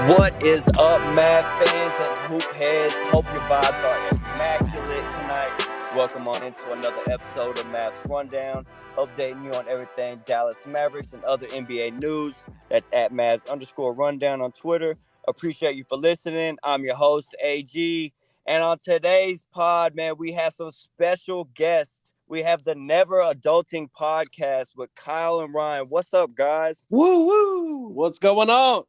What is up, Mav fans and hoop heads? Hope your vibes are immaculate tonight. Welcome on into another episode of Mavs Rundown, updating you on everything Dallas Mavericks and other NBA news. That's at Mavs_Rundown on Twitter. Appreciate you for listening. I'm your host, AG. And on today's pod, man, we have some special guests. We have the Never Adulting podcast with Kyle and Ryan. What's up, guys? Woo woo! What's going on?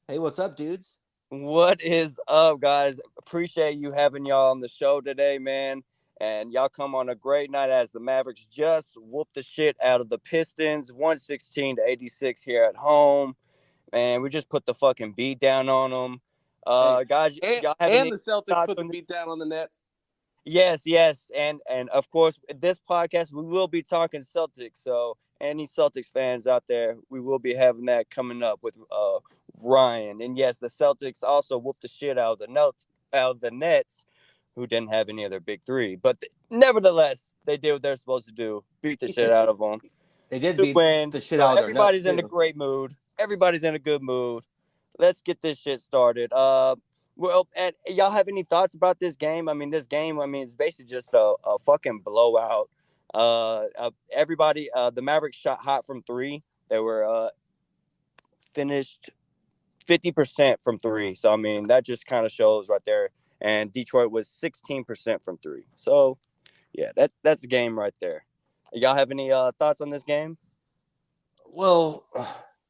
Hey, what's up, dudes? What is up, guys? Appreciate you having y'all on the show today, man. And y'all come on a great night as the Mavericks just whooped the shit out of the Pistons, 116-86 here at home. And we just put the fucking beat down on them. Guys, y'all have any the Celtics put the on beat down on the Nets. Yes. And of course, this podcast, we will be talking Celtics. So any Celtics fans out there, we will be having that coming up with Ryan. And yes, the Celtics also whooped the shit out of the Nets, who didn't have any of their big three. But nevertheless, they did what they're supposed to do, beat the shit out of them. They did beat the shit out of their nuts, everybody's in a great mood. Everybody's in a good mood. Let's get this shit started. Well, and y'all have any thoughts about this game? I mean, it's basically just a fucking blowout. Everybody, the Mavericks shot hot from three. They were finished 50% from three. So, I mean, that just kind of shows right there. And Detroit was 16% from three. So, yeah, that's the game right there. Y'all have any thoughts on this game? Well,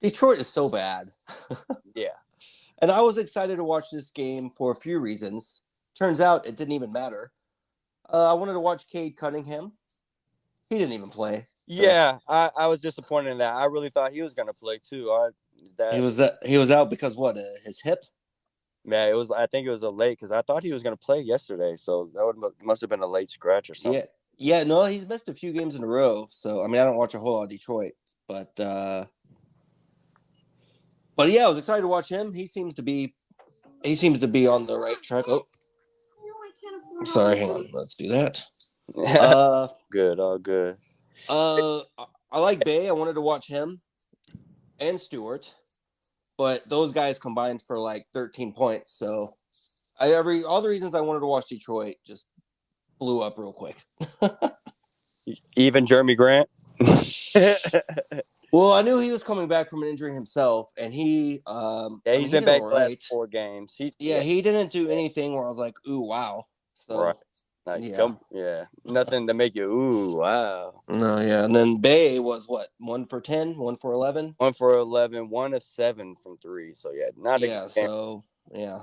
Detroit is so bad. Yeah. And I was excited to watch this game for a few reasons. Turns out it didn't even matter. I wanted to watch Cade Cunningham. He didn't even play. So. Yeah, I was disappointed in that. I really thought he was going to play too. He was out because what? His hip? Yeah, I think it was a late because I thought he was going to play yesterday. So that must have been a late scratch or something. Yeah. No, he's missed a few games in a row. So I mean, I don't watch a whole lot of Detroit, but yeah, I was excited to watch him. He seems to be on the right track. Oh, sorry, hang on. Let's do that. Good, all good. I like Bay. I wanted to watch him and Stewart, but those guys combined for like 13 points. So all the reasons I wanted to watch Detroit just blew up real quick. Even Jeremy Grant. Well, I knew he was coming back from an injury himself, and he's been back the last 4 games. He didn't do anything where I was like, ooh, wow. So, right. Nothing to make you, ooh, wow. No, yeah. And then Bay was what, 1 for 10, 1 for 11? 1 for 11, 1 of 7 from 3. So, yeah, not a game. So, yeah.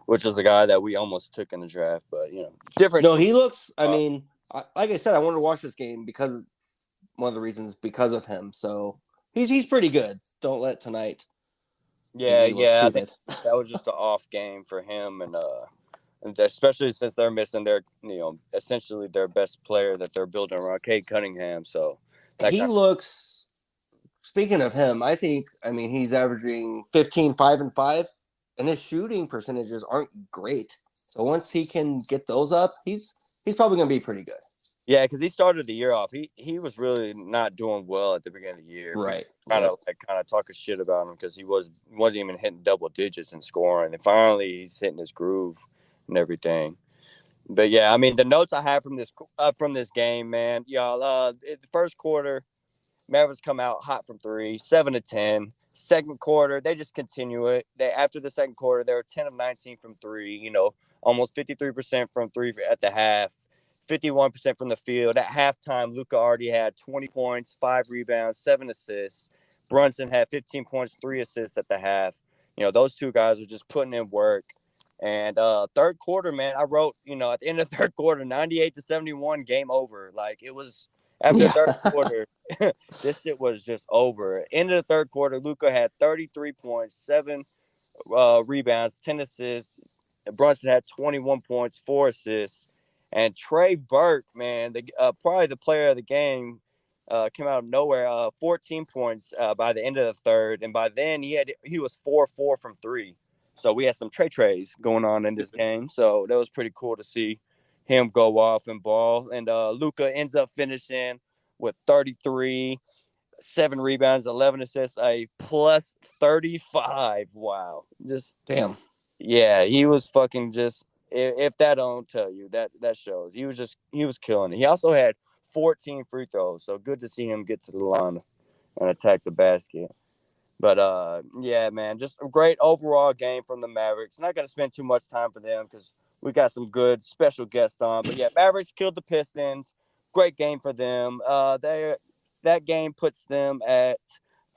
Which is the guy that we almost took in the draft, but, different. No, he looks, I mean, like I said, I wanted to watch this game because one of the reasons because of him. So he's pretty good. Don't let tonight. Yeah. I think that was just an off game for him, and especially since they're missing their, essentially their best player that they're building around, Cade Cunningham. So looks. Speaking of him, he's averaging 15, 5 and 5, and his shooting percentages aren't great. So once he can get those up, he's probably going to be pretty good. Yeah, because he started the year off. He was really not doing well at the beginning of the year. Right. Kind of talking shit about him because he wasn't even hitting double digits in scoring, and finally he's hitting his groove and everything. But yeah, I mean the notes I have from this game, man, y'all. The first quarter, Mavericks come out hot from 3, 7-10. Second quarter, they just continue it. After the second quarter, they were 10 of 19 from 3. Almost 53% from 3 at the half. 51% from the field. At halftime, Luka already had 20 points, 5 rebounds, 7 assists. Brunson had 15 points, 3 assists at the half. Those two guys are just putting in work. And third quarter, man, I wrote, at the end of the third quarter, 98-71, game over. Like, it was after the third quarter, this shit was just over. End of the third quarter, Luka had 33 points, 7 rebounds, 10 assists. Brunson had 21 points, 4 assists. And Trey Burke, man, probably the player of the game, came out of nowhere. 14 points by the end of the third, and by then he was 4-4 from 3. So we had some Treys going on in this game. So that was pretty cool to see him go off and ball. And Luka ends up finishing with 33. 7 rebounds, 11 assists, a plus 35. Wow. Just Damn. yeah, he was fucking just if that don't tell you, that shows. He was killing it. He also had 14 free throws, so good to see him get to the line and attack the basket. But yeah, man, just a great overall game from the Mavericks. Not gonna spend too much time for them because we got some good special guests on. But yeah, Mavericks killed the Pistons. Great game for them. That game puts them at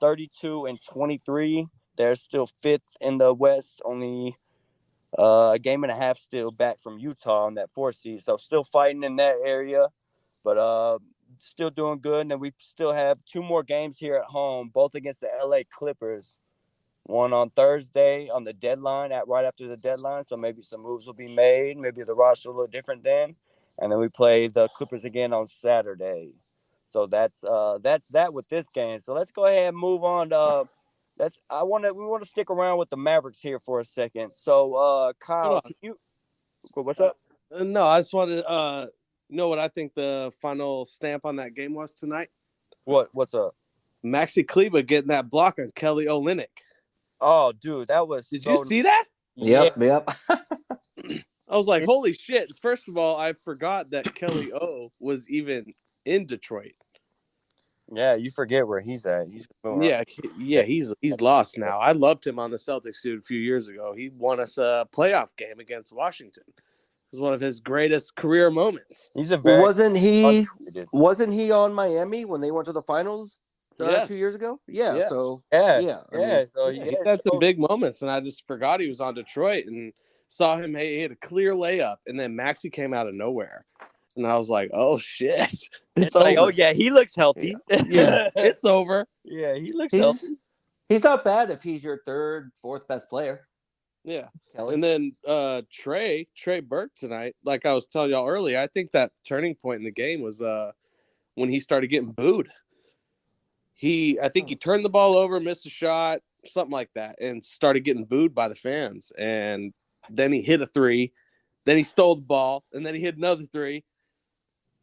32-23. They're still fifth in the West, only a game and a half still back from Utah on that 4th seed. So still fighting in that area, but still doing good. And then we still have 2 more games here at home, both against the LA Clippers. One on Thursday on the deadline, right after the deadline. So maybe some moves will be made. Maybe the roster will look different then. And then we play the Clippers again on Saturday. So that's that with this game. So let's go ahead and move on to we want to stick around with the Mavericks here for a second. So Kyle, can you what's up? No, I just wanted to know what I think the final stamp on that game was tonight. What's up? Maxi Kleber getting that block on Kelly Olynyk. Oh, dude, that was Did you see that? Yep. I was like, holy shit. First of all, I forgot that Kelly O was even in Detroit. Yeah, you forget where he's at. He's he's lost now. I loved him on the Celtics dude a few years ago. He won us a playoff game against Washington. It was one of his greatest career moments. He's a very wasn't he on Miami when they went to the finals 2 years ago? Yeah. Yes. So yeah. So he had some big moments, and I just forgot he was on Detroit and saw him. Hey, he had a clear layup, and then Maxi came out of nowhere, and I was like, "Oh shit, it's like, over." oh yeah, he looks healthy. Yeah, it's over. Yeah, he looks healthy. He's not bad if he's your 3rd, 4th best player. Yeah. Kelly. And then Trey Burke tonight, like I was telling y'all earlier, I think that turning point in the game was when he started getting booed. I think he turned the ball over, missed a shot, something like that, and started getting booed by the fans. And then he hit a 3, then he stole the ball, and then he hit another 3. I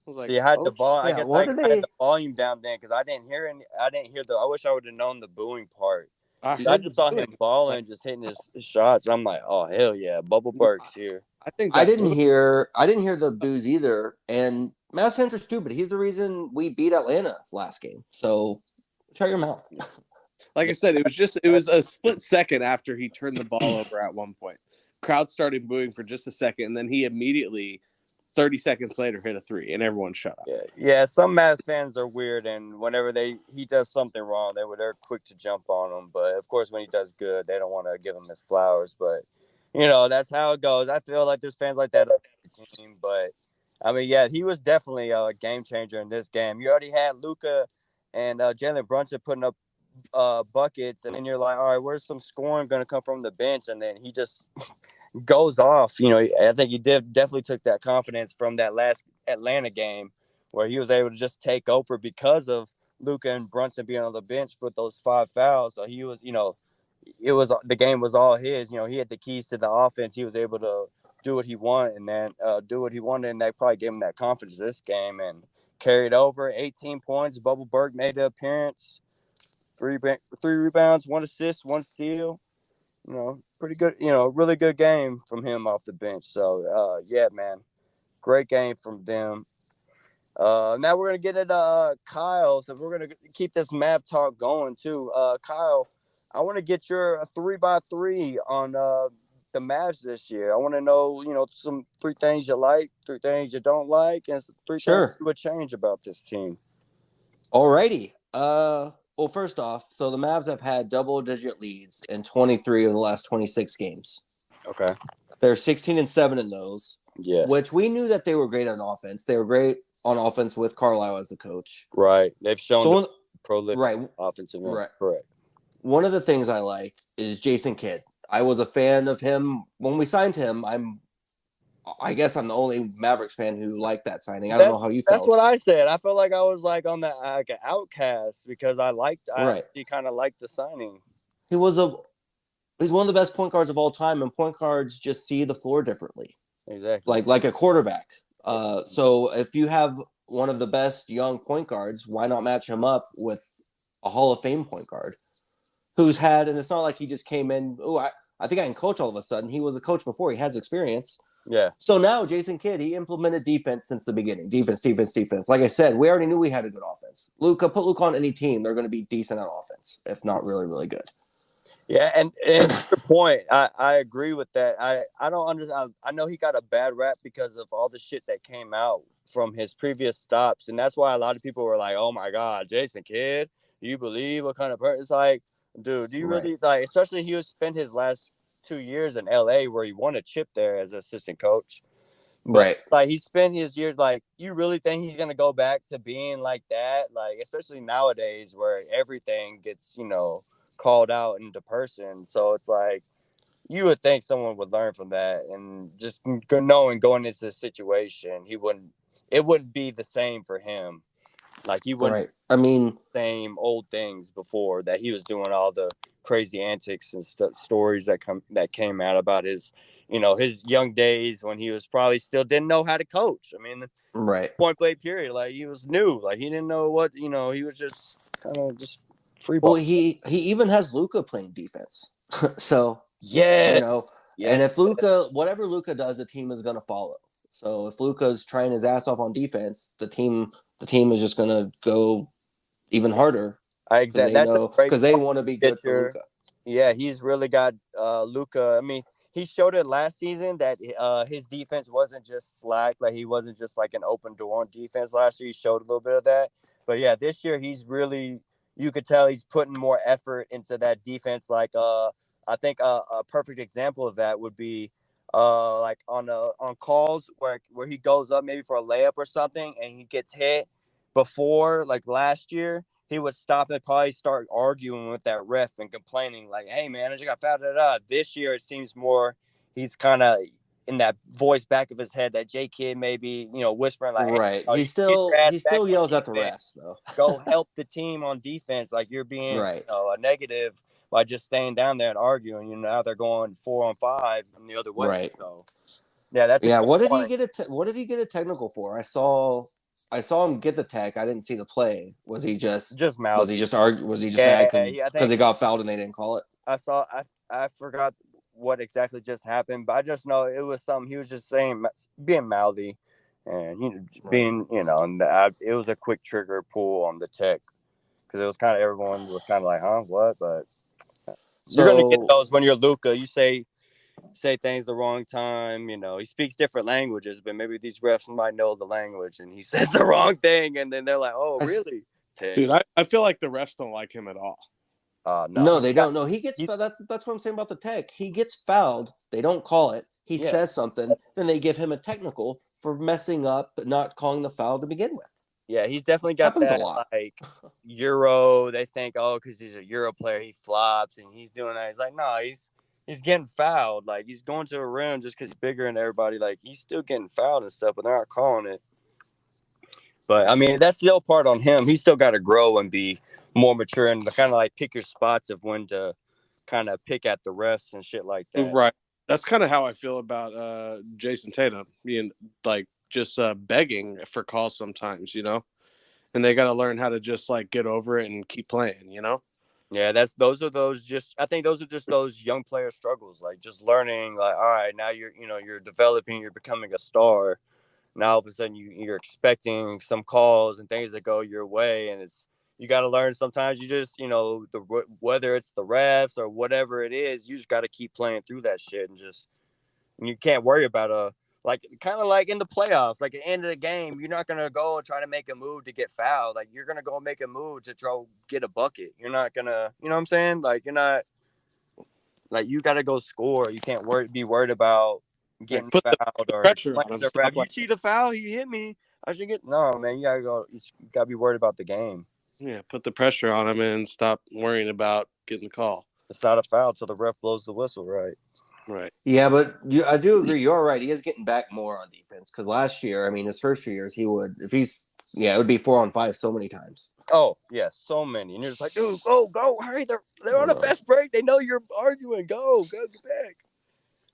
was like, so you had the ball. Yeah, I guess I had the volume down then because I didn't hear I wish I would have known the booing part. I just saw him balling, just hitting his shots. I'm like, oh hell yeah, Bubble Burke's here. I didn't hear the boos either. And Mavs fans are stupid. He's the reason we beat Atlanta last game. So shut your mouth. Like I said, it was a split second after he turned the ball over at one point. Crowd started booing for just a second, and then he immediately 30 seconds later hit a 3, and everyone shut up. Yeah. Some Mavs fans are weird, and whenever he does something wrong, they're quick to jump on him. But of course, when he does good, they don't want to give him his flowers. But that's how it goes. I feel like there's fans like that on the team. But I mean, yeah, he was definitely a game changer in this game. You already had Luka and Jalen Brunson putting up buckets, and then you're like, all right, where's some scoring going to come from the bench? And then he just goes off. I think he definitely took that confidence from that last Atlanta game where he was able to just take over because of Luka and Brunson being on the bench with those 5 fouls. So he was, the game was all his. He had the keys to the offense. He was able to do what he wanted, and then and that probably gave him that confidence this game and carried over. 18 points. Bubble Burke made the appearance. 3 rebounds, 1 assist, 1 steal. Pretty good, really good game from him off the bench. So, yeah, man, great game from them. Now we're going to get into Kyle. So we're going to keep this Mav talk going, too. Kyle, I want to get your 3x3 on the Mavs this year. I want to know, some 3 things you like, 3 things you don't like, and 3 things you would change about this team. Alrighty. Well, first off, so the Mavs have had double-digit leads in 23 of the last 26 games. Okay. They're 16-7 in those. Yes. Which we knew that they were great on offense. They were great on offense with Carlisle as the coach. Right. They've shown prolific offensive. Right. Correct. One of the things I like is Jason Kidd. I was a fan of him when we signed him. I guess I'm the only Mavericks fan who liked that signing. I don't know how you felt. That's what I said. I felt like I was like on the an outcast because I kind of liked the signing. He's one of the best point guards of all time, and point guards just see the floor differently. Exactly. Like a quarterback. So if you have one of the best young point guards, why not match him up with a Hall of Fame point guard who's had, and it's not like he just came in, I think I can coach all of a sudden. He was a coach before. He has experience. Yeah. So now Jason Kidd, he implemented defense since the beginning. Defense. Like I said, we already knew we had a good offense. Put Luka on any team, they're going to be decent on offense, if not really, really good. Yeah, and to your point, I agree with that. I don't understand. I know he got a bad rap because of all the shit that came out from his previous stops, and that's why a lot of people were like, "Oh my God, Jason Kidd, do you believe what kind of person?" It's like, dude, do you really like? Especially he spent his last 2 years in LA where he won a chip there as assistant coach. But like he spent his years, like, you really think he's gonna go back to being like that? Like, especially nowadays where everything gets, called out into person. So it's like you would think someone would learn from that, and just knowing going into the situation, it wouldn't be the same for him. Like he wouldn't. I mean, same old things before that he was doing all the crazy antics and stories that came out about his, his young days when he was probably still didn't know how to coach. I mean, point blank period. Like he was new. Like he didn't know what, he was just kind of just free ball. Well, he even has Luka playing defense. So yeah. And if whatever Luka does, the team is going to follow. So if Luka's trying his ass off on defense, the team is just going to go even harder. Exactly. Because they want to be good for Luka. Yeah, he's really got Luka. I mean, he showed it last season that his defense wasn't just slack. Like he wasn't just like an open door on defense last year. He showed a little bit of that. But yeah, this year he's really, you could tell he's putting more effort into that defense. Like I think a perfect example of that would be like on calls where he goes up maybe for a layup or something and he gets hit before, like last year. He would stop and probably start arguing with that ref and complaining like, "Hey man, I just got fouled it up." This year it seems more he's kind of in that voice back of his head that J Kidd maybe, whispering like, "Hey, he still yells at the refs though. Go help the team on defense. Like you're being a negative by just staying down there and arguing. Now they're going 4-on-5 from the other way. Right. So yeah, that's what did he get a technical for? I saw him get the tech. I didn't see the play. Was he just mad? Was he just mad because they got fouled and they didn't call it? I forgot what exactly just happened, but I just know it was something he was just saying, being mouthy, and being and it was a quick trigger pull on the tech because it was kind of everyone was kind of like, huh, what? But you're gonna get those when you're Luka. You say things the wrong time. He speaks different languages, but maybe these refs might know the language and he says the wrong thing. And then they're like, oh, really? Dude, I feel like the refs don't like him at all. No, they don't. No, he gets fouled. That's what I'm saying about the tech. He gets fouled. They don't call it. He says something. Then they give him a technical for messing up, but not calling the foul to begin with. Yeah, he's definitely got that, like, Euro. They think, because he's a Euro player, he flops and he's doing that. He's like, no, he's getting fouled. Like, he's going to a rim just because he's bigger than everybody. Like, he's still getting fouled and stuff, but they're not calling it. But, I mean, that's the other part on him. He's still got to grow and be more mature and kind of, like, pick your spots of when to kind of pick at the refs and shit like that. Right. That's kind of how I feel about Jason Tatum being, like, just begging for calls sometimes, And they got to learn how to just, like, get over it and keep playing, Yeah, I think those are just those young player struggles, like just learning, like, all right, now you're developing, you're becoming a star. Now all of a sudden you're expecting some calls and things that go your way, and you got to learn. Sometimes you just whether it's the refs or whatever it is, you just got to keep playing through that shit and you can't worry about kind of like in the playoffs, like at the end of the game, you're not going to go and try to make a move to get fouled. Like you're going to go make a move to try to get a bucket. You're not going to, you know what I'm saying? Like you're not, like you got to go score. You can't be worried about getting fouled or pressure on him. You see the foul? He hit me. I should get, no, man, you got to be worried about the game. Yeah, put the pressure on him and stop worrying about getting the call. It's not a foul till the ref blows the whistle, right? Right. Yeah, but I do agree. You're right. He is getting back more on defense because last year, I mean, his first 2 years, it would be 4-on-5 so many times. Oh, yeah, so many. And you're just like, dude, go, hurry. They're on a fast break. They know you're arguing. Go, get back.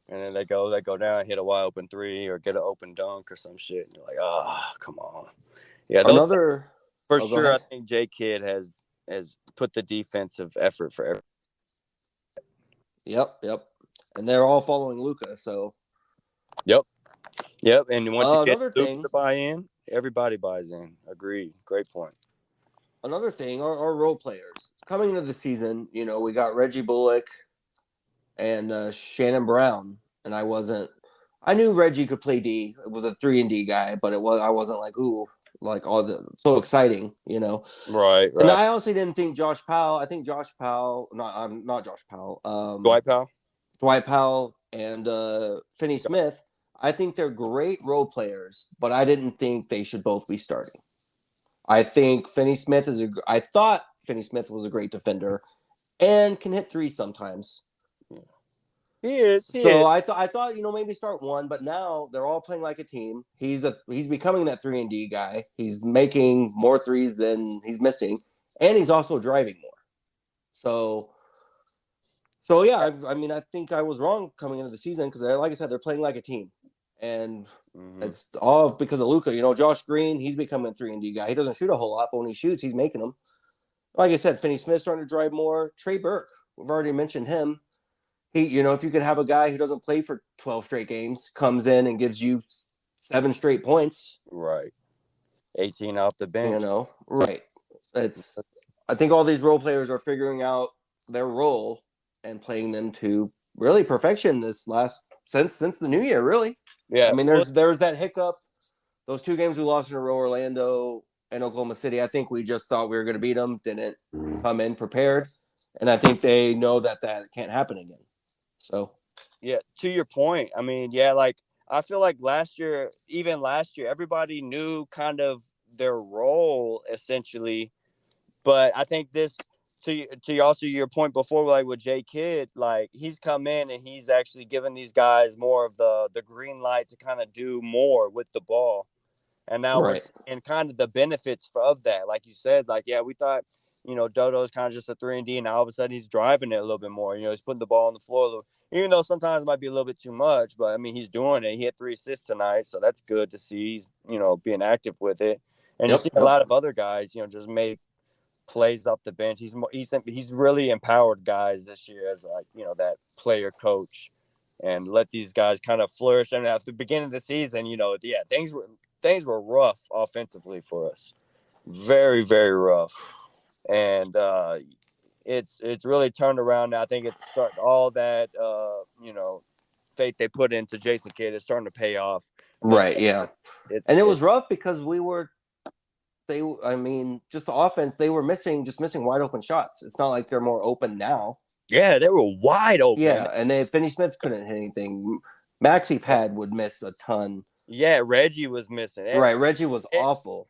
And then they go down, hit a wide open three or get an open dunk or some shit. And you're like, oh, come on. Yeah, for sure, I think J Kidd has has put the defensive effort for everyone. Yep. And they're all following Luka. So. Yep. And once you get Another Luka thing to buy in, everybody buys in. Agreed. Great point. Another thing, our role players coming into the season. We got Reggie Bullock and Shannon Brown, and I knew Reggie could play D. It was a 3-and-D guy, but I wasn't like, ooh, like so exciting. Right. And I honestly didn't think Josh Powell. I think Josh Powell, not Josh Powell. Dwight Powell and Finney Smith. I think they're great role players, but I didn't think they should both be starting. I think I thought Finney Smith was a great defender and can hit threes sometimes. He is. I thought maybe start one, but now they're all playing like a team. He's becoming that 3-and-D guy. He's making more threes than he's missing, and he's also driving more. So yeah, I think I was wrong coming into the season because, like I said, they're playing like a team, and it's all because of Luka. Josh Green, he's becoming a 3-and-D guy. He doesn't shoot a whole lot, but when he shoots, he's making them. Like I said, Finney Smith's starting to drive more. Trey Burke, we've already mentioned him. He, if you could have a guy who doesn't play for 12 straight games, comes in and gives you 7 straight points. Right. 18 off the bench. Right. I think all these role players are figuring out their role and playing them to really perfection since the new year, really. Yeah. I mean, there's that hiccup. Those 2 games we lost in a row, Orlando and Oklahoma City, I think we just thought we were going to beat them, didn't come in prepared. And I think they know that can't happen again. So, yeah, to your point, I mean, yeah, like I feel like last year, everybody knew kind of their role essentially, but I think this to also your point before, like with Jay Kidd, like he's come in and he's actually given these guys more of the green light to kind of do more with the ball, and now we're seeing kind of the benefits of that. Like you said, like yeah, we thought. Dodo's kind of just a 3-and-D, and now all of a sudden he's driving it a little bit more. He's putting the ball on the floor a little, even though sometimes it might be a little bit too much. But I mean, he's doing it. He had 3 assists tonight, so that's good to see. He's being active with it, and you see a lot of other guys, just make plays off the bench. He's really empowered guys this year as like that player coach, and let these guys kind of flourish. And at the beginning of the season, things were rough offensively for us, very very rough. And it's really turned around now. I think it's starting all that faith they put into Jason Kidd is starting to pay off. Right, yeah. It was rough because just the offense, they were missing wide open shots. It's not like they're more open now. Yeah, they were wide open. Yeah, and Finney Smith couldn't hit anything. Maxi Pad would miss a ton. Yeah, Reggie was missing. Right, Reggie was awful.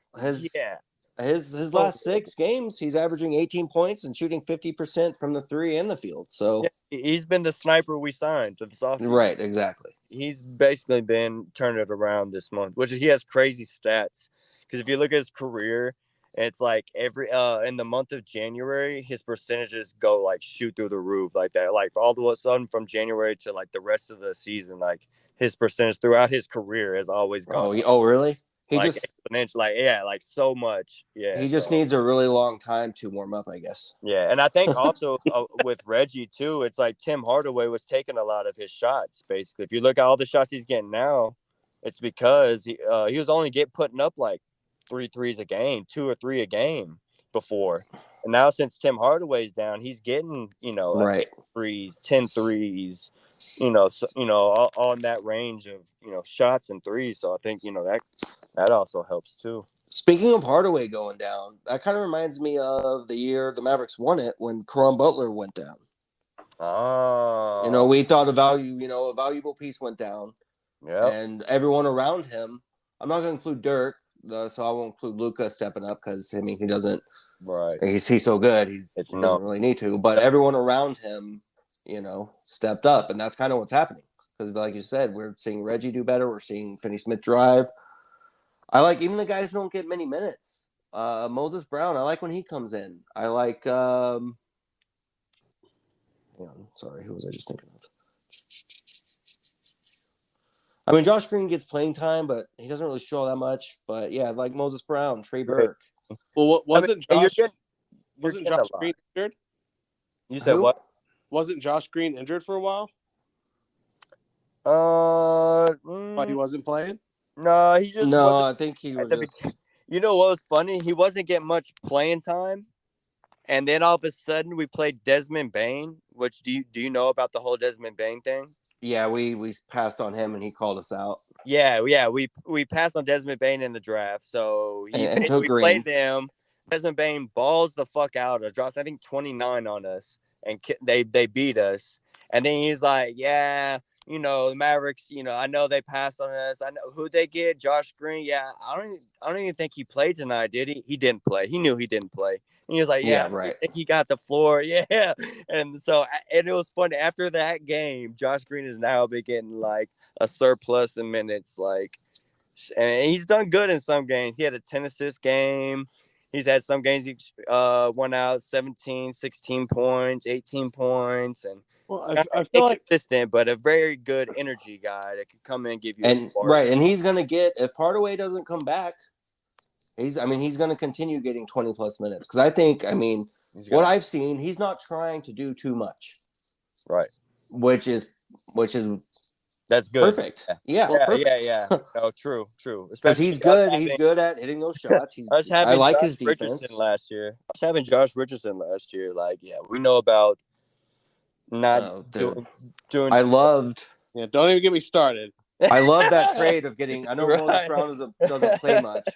His last 6 games, he's averaging 18 points and shooting 50% from the 3 and the field. So he's been the sniper we signed to the soft. Right, exactly. He's basically been turning it around this month, which he has crazy stats. Because if you look at his career, it's like every in the month of January, his percentages go like shoot through the roof like that. Like all of a sudden from January to like the rest of the season, like his percentage throughout his career has always gone. Oh, really? He like just exponential, like so much. Yeah, he just needs a really long time to warm up, I guess. Yeah, and I think also with Reggie too, it's like Tim Hardaway was taking a lot of his shots. Basically, if you look at all the shots he's getting now, it's because he was only putting up like 3 threes a game, 2 or 3 a game before, and now since Tim Hardaway's down, he's getting like 10 threes. On that range of shots and threes. So I think that also helps too. Speaking of Hardaway going down, that kind of reminds me of the year the Mavericks won it when Caron Butler went down. Oh, we thought a valuable piece went down. Yeah, and everyone around him. I'm not going to include Dirk, so I won't include Luka stepping up because he doesn't. Right. He's so good. He doesn't really need to. But everyone around him, stepped up, and that's kind of what's happening. Because, like you said, we're seeing Reggie do better. We're seeing Finney Smith drive. I like even the guys who don't get many minutes. Moses Brown, I like when he comes in. I like. Sorry, who was I just thinking of? I mean, Josh Green gets playing time, but he doesn't really show that much. But yeah, I like Moses Brown, Trey Burke. Well, wasn't Josh? Wasn't getting Josh a lot. Green injured? You said Who? what? Wasn't Josh Green injured for a while? Why he wasn't playing? No, he just No, wasn't I think he at was the just. You know what was funny? He wasn't getting much playing time, and then all of a sudden we played Desmond Bain. Which do you know about the whole Desmond Bain thing? Yeah, we passed on him and he called us out Yeah. We passed on Desmond Bain in the draft, so and took we played Green. them. Desmond Bain balls the fuck out. Drops I think 29 on us, and they beat us. And then he's like, yeah. The Mavericks, I know they passed on us. I know who they get, Josh Green. Yeah, I don't even think he played tonight, did he? He didn't play. He knew he didn't play. And he was like, yeah, Yeah, I don't right. think he got the floor. Yeah. And it was funny. After that game, Josh Green has now been getting like a surplus in minutes. And he's done good in some games. He had a 10 assist game. He's had some games he won out 17, 16 points, 18 points, and Well, I feel like inconsistent, but a very good energy guy that can come in and give you a And spark. right, and he's gonna get if Hardaway doesn't come back. He's gonna continue getting 20 plus minutes because what I've seen, he's not trying to do too much, Right. which is That's good. perfect. Yeah, perfect. Yeah. No, true. Because Especially he's good. He's good at hitting those shots. I like his defense. Richardson last year. I was having Josh Richardson last year. We know about not doing. I loved. Yeah, don't even get me started. I love that trade of getting. I know Right. Moses Brown doesn't play much.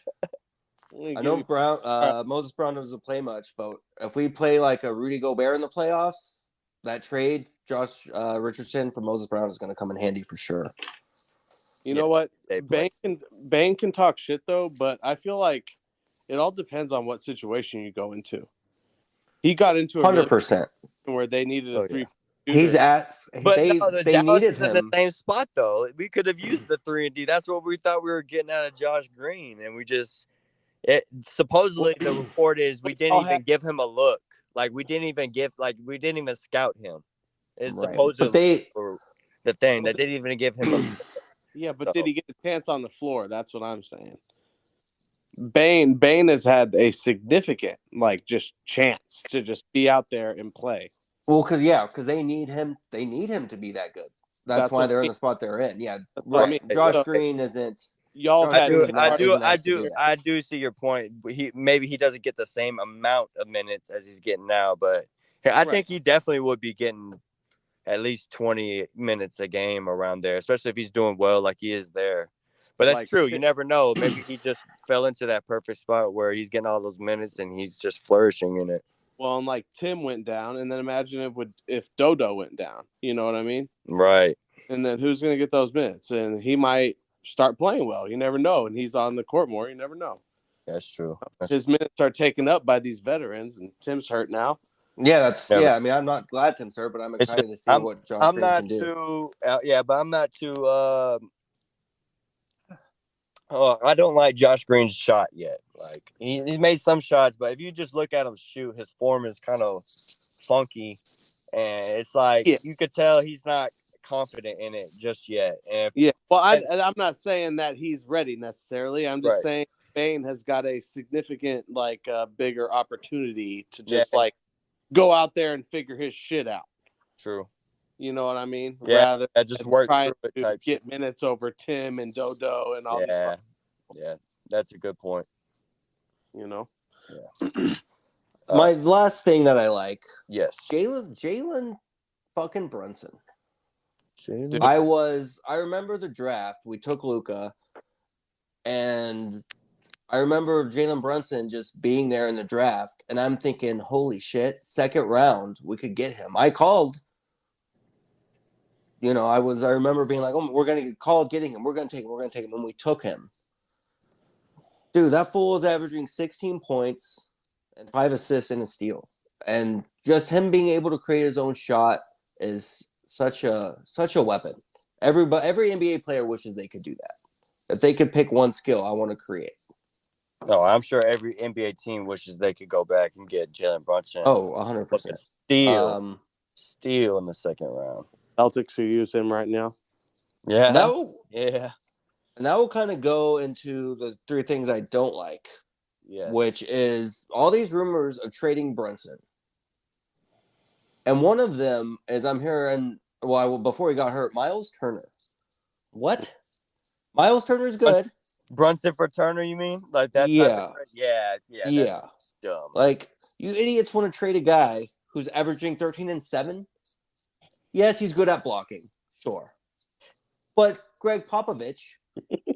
I know Brown. Moses Brown doesn't play much, but if we play like a Rudy Gobert in the playoffs, that trade, Josh Richardson for Moses Brown is going to come in handy for sure. You know what? Bane can talk shit though, but I feel like it all depends on what situation you go into. He got into 100% where they needed a 3. He's at, but they Dallas needed is him in the same spot though. We could have used the 3 and D. That's what we thought we were getting out of Josh Green, and we just. Supposedly the report is we didn't even give him a look. We didn't even scout him. It's right. supposedly the thing. They didn't even give him a look. Yeah, but did he get a chance on the floor? That's what I'm saying. Bane has had a significant just chance to just be out there and play. Well, because they need him. They need him to be that good. That's why they're in the spot they're in. Yeah, right. Josh Green isn't. Y'all I do see your point. Maybe he doesn't get the same amount of minutes as he's getting now, but I think he definitely would be getting at least 20 minutes a game around there, especially if he's doing well like he is there. But that's true. You never know. Maybe he just fell into that perfect spot where he's getting all those minutes and he's just flourishing in it. Well, and Tim went down, and then imagine if Dodo went down. You know what I mean? Right. And then who's going to get those minutes? And he might start playing well. You never know. And he's on the court more. You never know. That's true. His minutes are taken up by these veterans, and Tim's hurt now. Yeah, I'm not glad Tim's hurt, but I'm excited to see what Josh Green can do. But I'm not too. I don't like Josh Green's shot yet. He's made some shots, but if you just look at him shoot, his form is kind of funky, and it's you could tell he's not confident in it just yet. Well, I'm not saying that he's ready necessarily. I'm just saying Bane has got a significant bigger opportunity to just go out there and figure his shit out. True. You know what I mean? Yeah, rather just work through it to type get minutes over Tim and Dodo and all these. Yeah, that's a good point. You know. Yeah. My last thing that I like. Yes. Jalen fucking Brunson. Jalen? I remember the draft. We took Luka, and I remember Jalen Brunson just being there in the draft, and I'm thinking, holy shit, second round, we could get him. I called. I remember being like, oh, we're going to call getting him. We're going to take him. And we took him. Dude, that fool is averaging 16 points and 5 assists and a steal. And just him being able to create his own shot is such a weapon. Every NBA player wishes they could do that. If they could pick one skill, I want to create. No, I'm sure every NBA team wishes they could go back and get Jalen Brunson. Oh, 100%. Steal in the second round. Celtics are using him right now. Yeah. No. Yeah. And that will kind of go into the 3 things I don't like. Yes. which is all these rumors of trading Brunson. And one of them is I'm hearing, well, before he got hurt, Miles Turner. What? Miles Turner's good. Brunson for Turner, you mean? Like that type of trade? Yeah, Yeah. that's dumb. Like, you idiots want to trade a guy who's averaging 13 and 7? Yes, he's good at blocking. Sure. But Greg Popovich,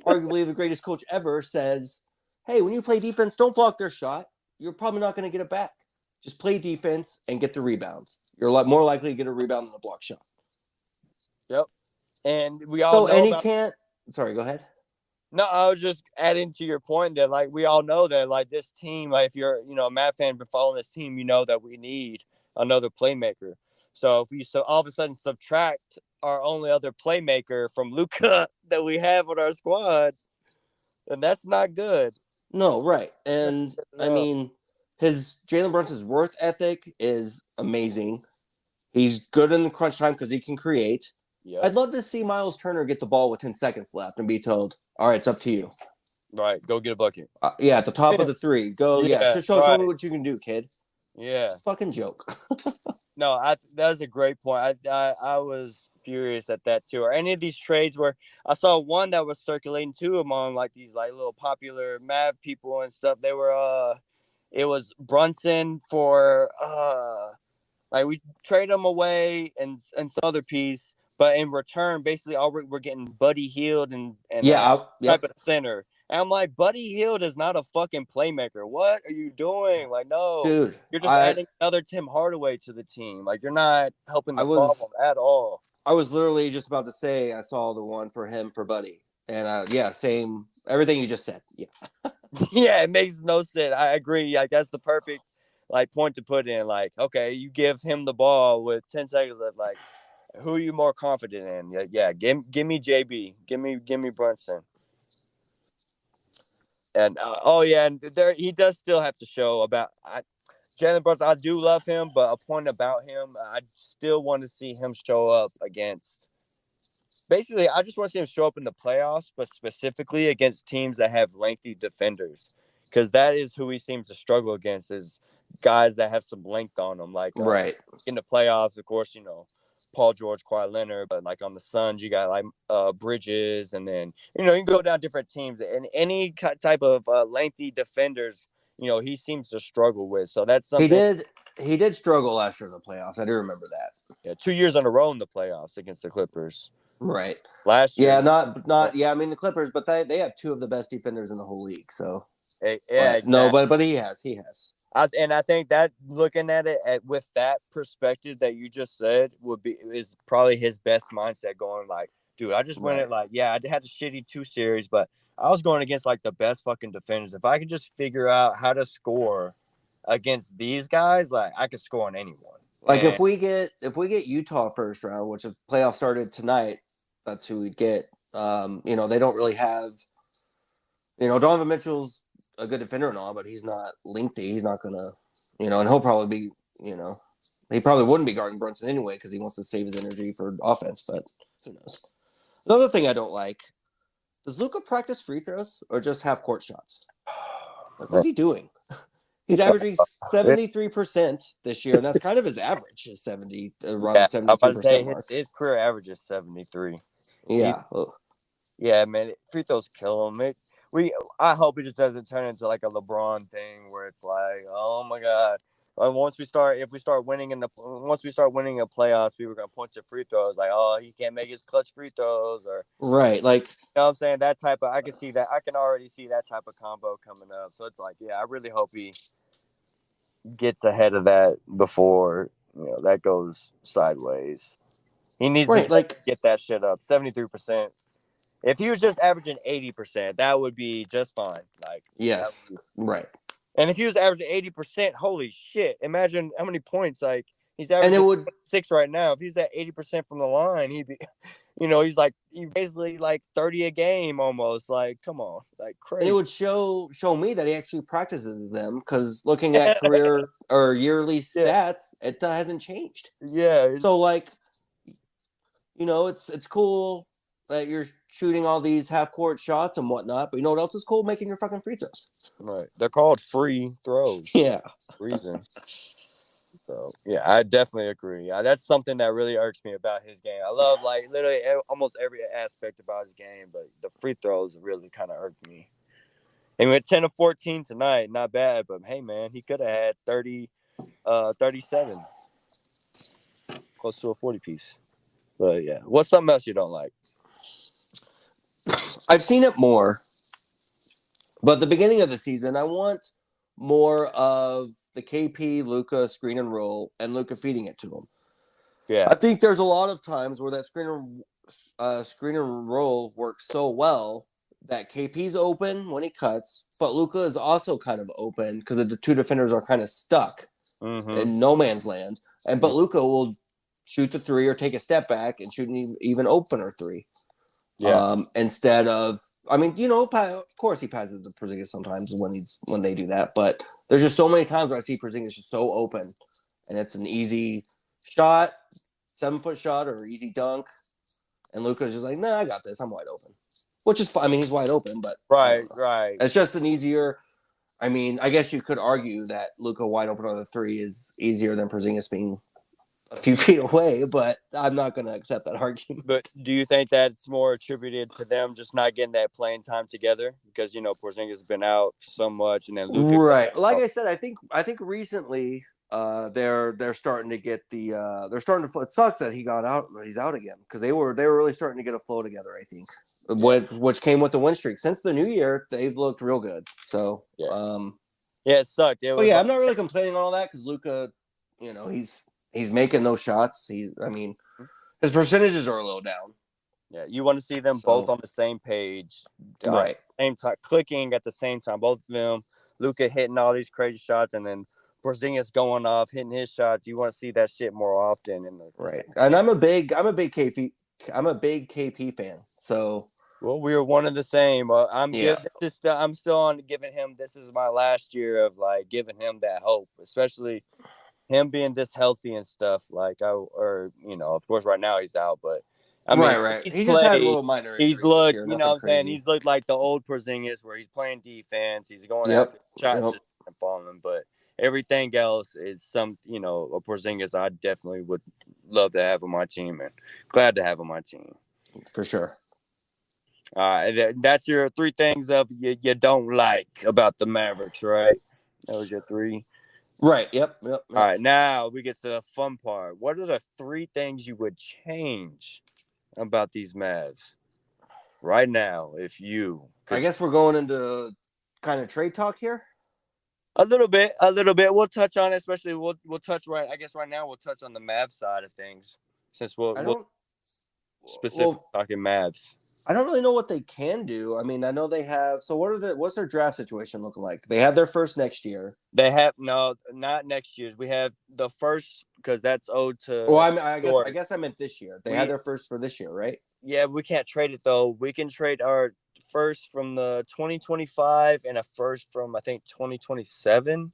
arguably the greatest coach ever, says, hey, when you play defense, don't block their shot. You're probably not going to get it back. Just play defense and get the rebound. You're more likely to get a rebound than a block shot. Yep. And we all know and he about... can't. Sorry, go ahead. No, I was just adding to your point that, like, we all know that, like, this team, like, if you're, a Mav fan, been following this team, you know that we need another playmaker. So if we all of a sudden subtract our only other playmaker from Luka that we have on our squad, then that's not good. No, right. And I mean, Jalen Brunson's work ethic is amazing. He's good in the crunch time because he can create. Yep. I'd love to see Miles Turner get the ball with 10 seconds left and be told, all right, it's up to you. Right. Go get a bucket. Yeah, at the top of the three. Go, show me what you can do, kid. Yeah. It's a fucking joke. No, that was a great point. I was furious at that too. Or any of these trades where I saw one that was circulating too among like these like little popular Mav people and stuff. They were it was Brunson for like we trade him away and some other piece, but in return, basically all we're getting Buddy Hield and type of center. And I'm like, Buddy Hield is not a fucking playmaker. What are you doing? Like, no, dude, you're just adding another Tim Hardaway to the team. Like, you're not helping the problem at all. I was literally just about to say I saw the one for him for Buddy, and same everything you just said. Yeah, yeah, it makes no sense. I agree. Like, that's the perfect like point to put in. Like, okay, you give him the ball with 10 seconds left. Like, who are you more confident in? Yeah, give me JB. Give me Brunson. And and there he does still have to show about Jalen Brunson. I do love him, but a point about him, I still want to see him show up against. Basically, I just want to see him show up in the playoffs, but specifically against teams that have lengthy defenders, because that is who he seems to struggle against. Is guys that have some length on them, like right in the playoffs. Of course, Paul George, Kawhi Leonard, but like on the Suns, you got like Bridges, and then you can go down different teams, and any type of lengthy defenders, he seems to struggle with. So that's something he did struggle last year in the playoffs. I do remember that. Yeah, 2 years in a row in the playoffs against the Clippers. Right. Last year, yeah, not. Yeah, I mean the Clippers, but they have two of the best defenders in the whole league. So yeah, exactly. No, but he has. I think that looking at it with that perspective that you just said is probably his best mindset going like, dude, I just went it like, yeah, I had a shitty 2 series, but I was going against like the best fucking defenders. If I could just figure out how to score against these guys, like I could score on anyone. Like if we get Utah first round, which if playoff started tonight, that's who we'd get. They don't really have, Donovan Mitchell's a good defender and all, but he's not lengthy. He's not gonna, and he'll probably be, he probably wouldn't be guarding Brunson anyway because he wants to save his energy for offense. But who knows? Another thing I don't like: does Luka practice free throws or just have court shots? Like, what's he doing? He's averaging 73% this year, and that's kind of his average is 70 around the 73% mark. His career average is 73. Yeah, yeah, man, free throws kill him. I hope it just doesn't turn into like a LeBron thing where it's like, oh my god, once we start winning a playoffs, we were gonna point to free throws like, oh, he can't make his clutch free throws or right, like what I'm saying, that type of I can already see that type of combo coming up. So it's like, yeah, I really hope he gets ahead of that before that goes sideways. He needs to get that shit up 73%. If he was just averaging 80%, that would be just fine. Like, yes, right. And if he was averaging 80%, holy shit! Imagine how many points. Like he's averaging 6 right now. If he's at 80% from the line, he'd be, he's basically like 30 a game almost. Like, come on, like crazy. And it would show me that he actually practices them because looking at career or yearly stats, it hasn't changed. Yeah. So like, it's cool. that you're shooting all these half-court shots and whatnot, but you know what else is cool? Making your fucking free throws. Right. They're called free throws. Yeah. Reason. So, yeah, I definitely agree. That's something that really irks me about his game. I love, like, literally almost every aspect about his game, but the free throws really kind of irked me. And we went 10 of 14 tonight. Not bad, but, hey, man, he could have had 37. Close to a 40-piece. But, yeah. What's something else you don't like? I've seen it more, but at the beginning of the season, I want more of the KP, Luka screen and roll, and Luka feeding it to him. Yeah. I think there's a lot of times where that screen and roll works so well that KP's open when he cuts, but Luka is also kind of open because the two defenders are kind of stuck in no man's land. But Luka will shoot the three or take a step back and shoot an even opener three. Yeah. Instead of, I mean, you know, of course he passes to Porzingis sometimes when they do that, but there's just so many times where I see Porzingis just so open, and it's an easy shot, 7-foot shot, or easy dunk, and Luka's just like, nah, I got this, I'm wide open, which is fine. I mean, he's wide open, but right. It's just an easier. I mean, I guess you could argue that Luka wide open on the three is easier than Porzingis being a few feet away, but I'm not going to accept that argument. But do you think that's more attributed to them just not getting that playing time together? Because, you know, Porzingis has been out so much, and then Luka. Right. Like I said, I think recently they're starting to get the they're starting to. It sucks that he's out again because they were really starting to get a flow together. I think, which came with the win streak. Since the new year, they've looked real good. So it sucked. I'm not really complaining on all that because Luka, you know, he's making those shots. His percentages are a little down. Yeah, you want to see them both on the same page, right? Same time, clicking at the same time. Both of them, Luka hitting all these crazy shots, and then Porzingis going off, hitting his shots. You want to see that shit more often. Right. And I'm a big KP fan. So. Well, we were one of the same. I'm still on giving him. This is my last year of like giving him that hope, especially him being this healthy and stuff. Like of course, right now he's out, but. I mean, right. He just had a little minor injuries. He's looked, this year, you know what I'm saying? Crazy. He's looked like the old Porzingis where he's playing defense. He's going after shots and falling. But everything else is a Porzingis I definitely would love to have on my team and glad to have on my team. For sure. All right. That's your 3 things of you don't like about the Mavericks, right? That was your 3. Right. Yep. All right. Now we get to the fun part. What are the 3 things you would change about these Mavs right now if you could? I guess we're going into kind of trade talk here. A little bit. We'll touch on it, especially we'll touch right now we'll touch on the Mavs side of things since we'll specifically talking Mavs. I don't really know what they can do. I mean, I know they have. So what's their draft situation looking like? They have their first next year. They have not next year's. We have the first because that's owed to. Well, I guess I meant this year. They had their first for this year, right? Yeah, we can't trade it though. We can trade our first from the 2025 and a first from I think 2027.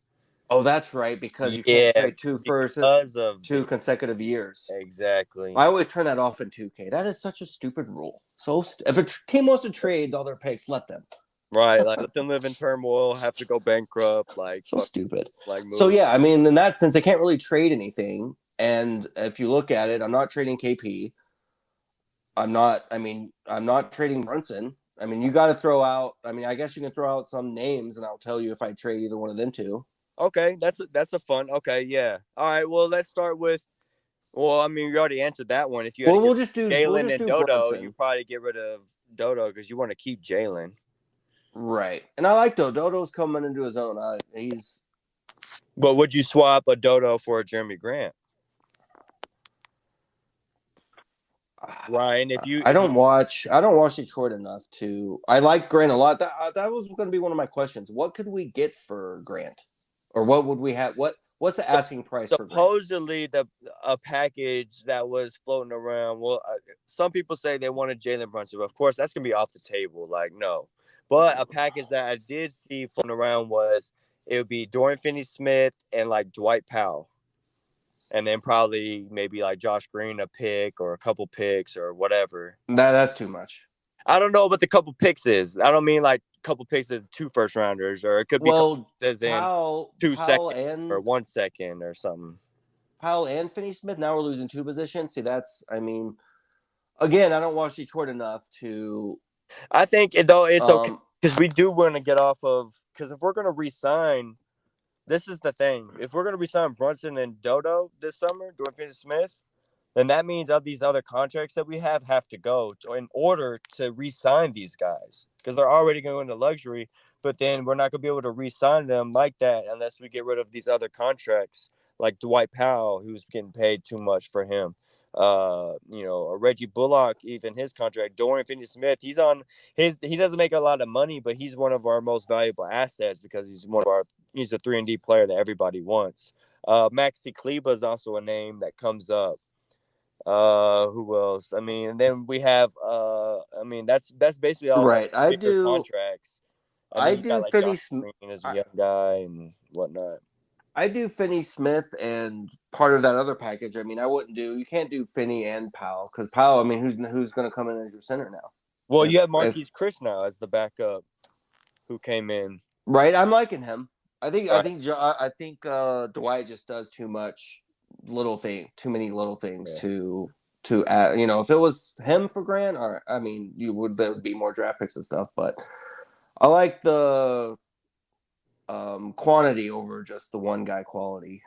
Oh, that's right, because you can't trade 2 firsts because of 2 consecutive years. Exactly. I always turn that off in 2K. That is such a stupid rule. So if a team wants to trade all their picks, let them. Right, like let them live in turmoil, have to go bankrupt, like so stupid. Like so yeah, I mean, in that sense, they can't really trade anything. And if you look at it, I'm not trading KP. I'm not trading Brunson. I mean, you got to throw out. I mean, I guess you can throw out some names, and I'll tell you if I trade either one of them 2. Okay, that's a fun. Okay, yeah. All right. Well, let's start with. Well, I mean, you already answered that one. If you we'll just do Jalen and Dodo, Brunson. you probably get rid of Dodo because you want to keep Jalen. Right, and I like Dodo's coming into his own. He's. But would you swap a Dodo for a Jeremy Grant? Ryan, I don't watch Detroit enough to. I like Grant a lot. That was going to be one of my questions. What could we get for Grant, or what would we have? What's the asking price for Grant? Supposedly, a package that was floating around. Well, some people say they wanted Jalen Brunson, but of course that's going to be off the table. Like no, but a package that I did see floating around was it would be Dorian Finney-Smith and like Dwight Powell. and then probably maybe like Josh Green a pick or a couple picks or whatever. That's too much. I don't know what the couple picks is. I don't mean like a couple picks of 2 first rounders, or it could be as in Powell 2 seconds and or 1 second or something. Powell and Finney-Smith. Now we're losing 2 positions. See, again, I don't watch Detroit enough to. I think though it's okay because we do want to get off of, because if we're going to re-sign, this is the thing. If we're going to re-sign Brunson and Dodo this summer, Dorian Finney-Smith, then that means of these other contracts that we have to go in order to re-sign these guys, because they're already going into luxury. But then we're not going to be able to re-sign them like that unless we get rid of these other contracts, like Dwight Powell, who's getting paid too much for him. Reggie Bullock, even his contract. Dorian Finney-Smith, he doesn't make a lot of money, but he's one of our most valuable assets because he's a 3-and-D player that everybody wants. Maxi Kleber is also a name that comes up. Who else? I mean, and then we have that's basically all right. I do contracts. I do like Finney-Smith as a young guy and whatnot. I do Finney-Smith and part of that other package. I mean, you can't do Finney and Powell, because Powell, I mean, who's going to come in as your center now? Well, you have Marquise Chris now as the backup who came in. Right, I'm liking him. I think Dwight just does too many little things to add. If it was him for Grant, or I mean, there would be more draft picks and stuff. But I like the quantity over just the one guy quality.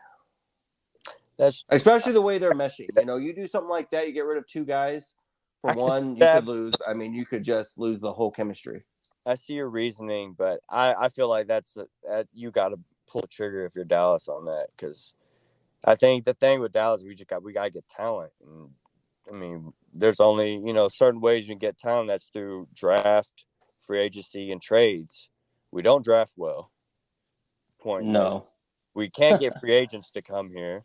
That's especially the way they're meshing. You do something like that, you get rid of 2 guys for one, you could lose. I mean, you could just lose the whole chemistry. I see your reasoning, but I feel like you got to pull the trigger if you're Dallas on that, because I think the thing with Dallas, we got to get talent. And I mean, there's only certain ways you can get talent. That's through draft, free agency, and trades. We don't draft well. No, we can't get free agents to come here.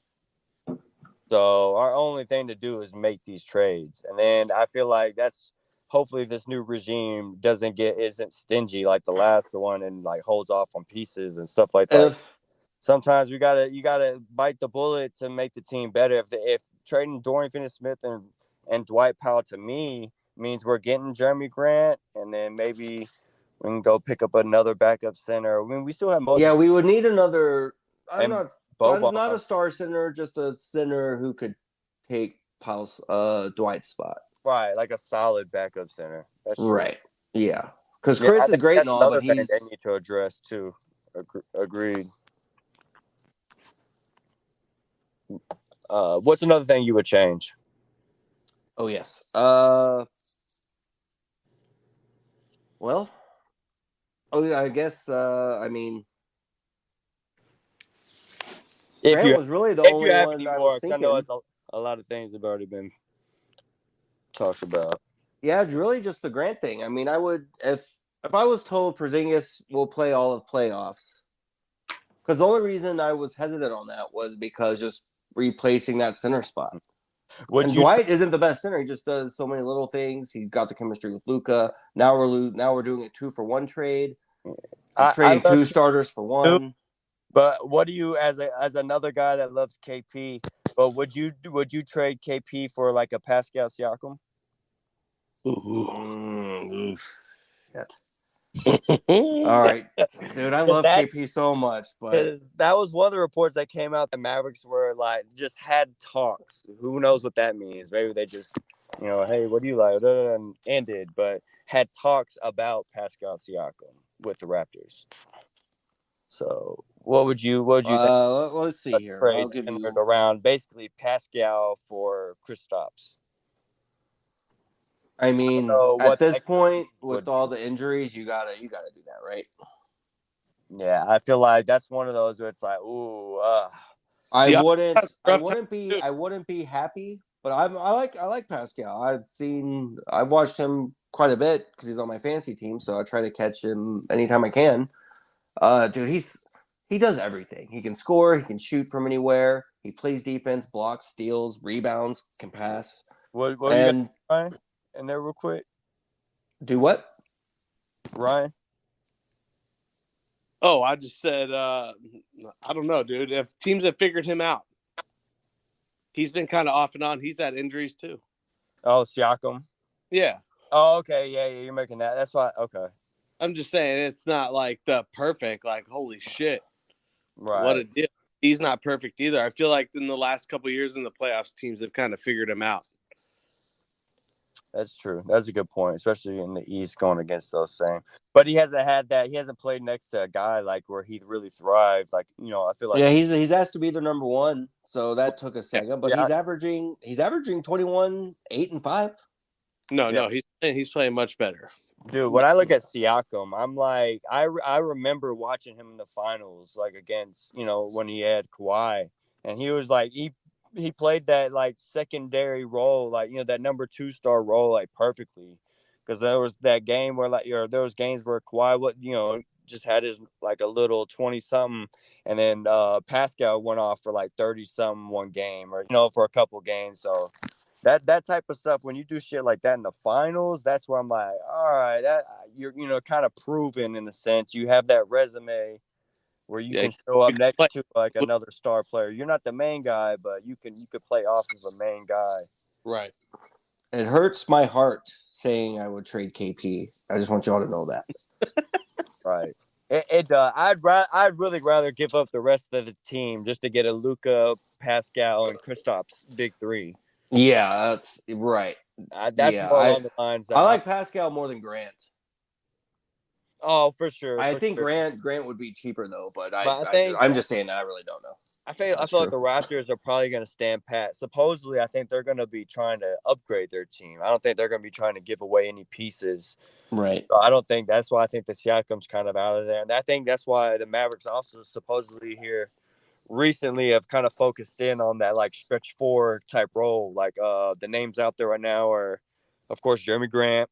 So our only thing to do is make these trades, and then I feel like hopefully this new regime isn't stingy like the last one and like holds off on pieces and stuff like that. Sometimes you gotta bite the bullet to make the team better. If trading Dorian Finney-Smith and Dwight Powell to me means we're getting Jeremy Grant, and then maybe we can go pick up another backup center. I mean, we still have most. Yeah, we would need another. I'm not Boban. a star center, just a center who could take Powell's Dwight's spot. Right, like a solid backup center. That's right. True. Yeah, because Chris is great and all, but they need to address too. Agreed. What's another thing you would change? Oh yes. Well. Oh yeah, I guess. I mean, Grant was really the only one I was thinking. I know a lot of things have already been talked about. Yeah, it's really just the Grant thing. I mean, I would if I was told Porzingis will play all of playoffs, because the only reason I was hesitant on that was because just replacing that center spot. Dwight isn't the best center. He just does so many little things. He's got the chemistry with Luka. Now we're doing a 2-for-1 trade. Trading 2 starters for 1. But what do you, as another guy that loves KP? But would you trade KP for like a Pascal Siakam? Shit. All right, dude. I love KP so much, but that was one of the reports that came out. The Mavericks were like just had talks. Who knows what that means? Maybe they just, hey, what do you like? And ended, but had talks about Pascal Siakam with the Raptors. So what would you think? Let's see here. Trade centered around basically Pascal for Kristaps. I mean, at this point, with all the injuries, you gotta do that, right? Yeah, I feel like that's one of those where it's like, ooh. I wouldn't be happy, but I like Pascal. I've watched him quite a bit because he's on my fantasy team, so I try to catch him anytime I can. Dude, he does everything. He can score, he can shoot from anywhere, he plays defense, blocks, steals, rebounds, can pass. What and Ryan in there real quick? Do what? Ryan? Oh, I just said I don't know, dude. If teams have figured him out. He's been kind of off and on. He's had injuries too. Oh, Siakam. Yeah. Oh, okay. Yeah, you're making that. That's why. Okay. I'm just saying it's not like the perfect, like, holy shit, what Right. a deal. He's not perfect either. I feel like in the last couple of years in the playoffs, teams have kind of figured him out. That's true. That's a good point, especially in the East going against those same. But he hasn't had that. He hasn't played next to a guy like where he really thrived. Like, I feel like he's asked to be their number one, so that took a second. But yeah. he's averaging 21, 8, and 5. No, he's playing much better. Dude, when I look at Siakam, I'm like, I remember watching him in the finals, like against, when he had Kawhi, and he was like, he played that like secondary role, like, that number 2 star role, like perfectly. Because there was that game where there was games where Kawhi, just had his like a little 20 something, and then Pascal went off for like 30 something one game, or, for a couple games. So that type of stuff, when you do shit like that in the finals, that's where I'm like, all right, that you're kind of proven in a sense. You have that resume where you can show up next to like another star player. You're not the main guy, but you could play off of a main guy. Right. It hurts my heart saying I would trade KP. I just want y'all to know that. Right. I'd really rather give up the rest of the team just to get a Luka, Pascal, and Kristaps big three. Yeah, that's right. That's more along the lines that I like Pascal more than Grant. Oh, for sure. I think Grant would be cheaper though, but I'm just saying that I really don't know. I feel like the Raptors are probably going to stand pat. Supposedly, I think they're going to be trying to upgrade their team. I don't think they're going to be trying to give away any pieces. Right. So I don't think that's why I think the Siakam's kind of out of there. And I think that's why the Mavericks also supposedly here recently have kind of focused in on that like stretch 4 type role. Like the names out there right now are, of course, Jeremy Grant,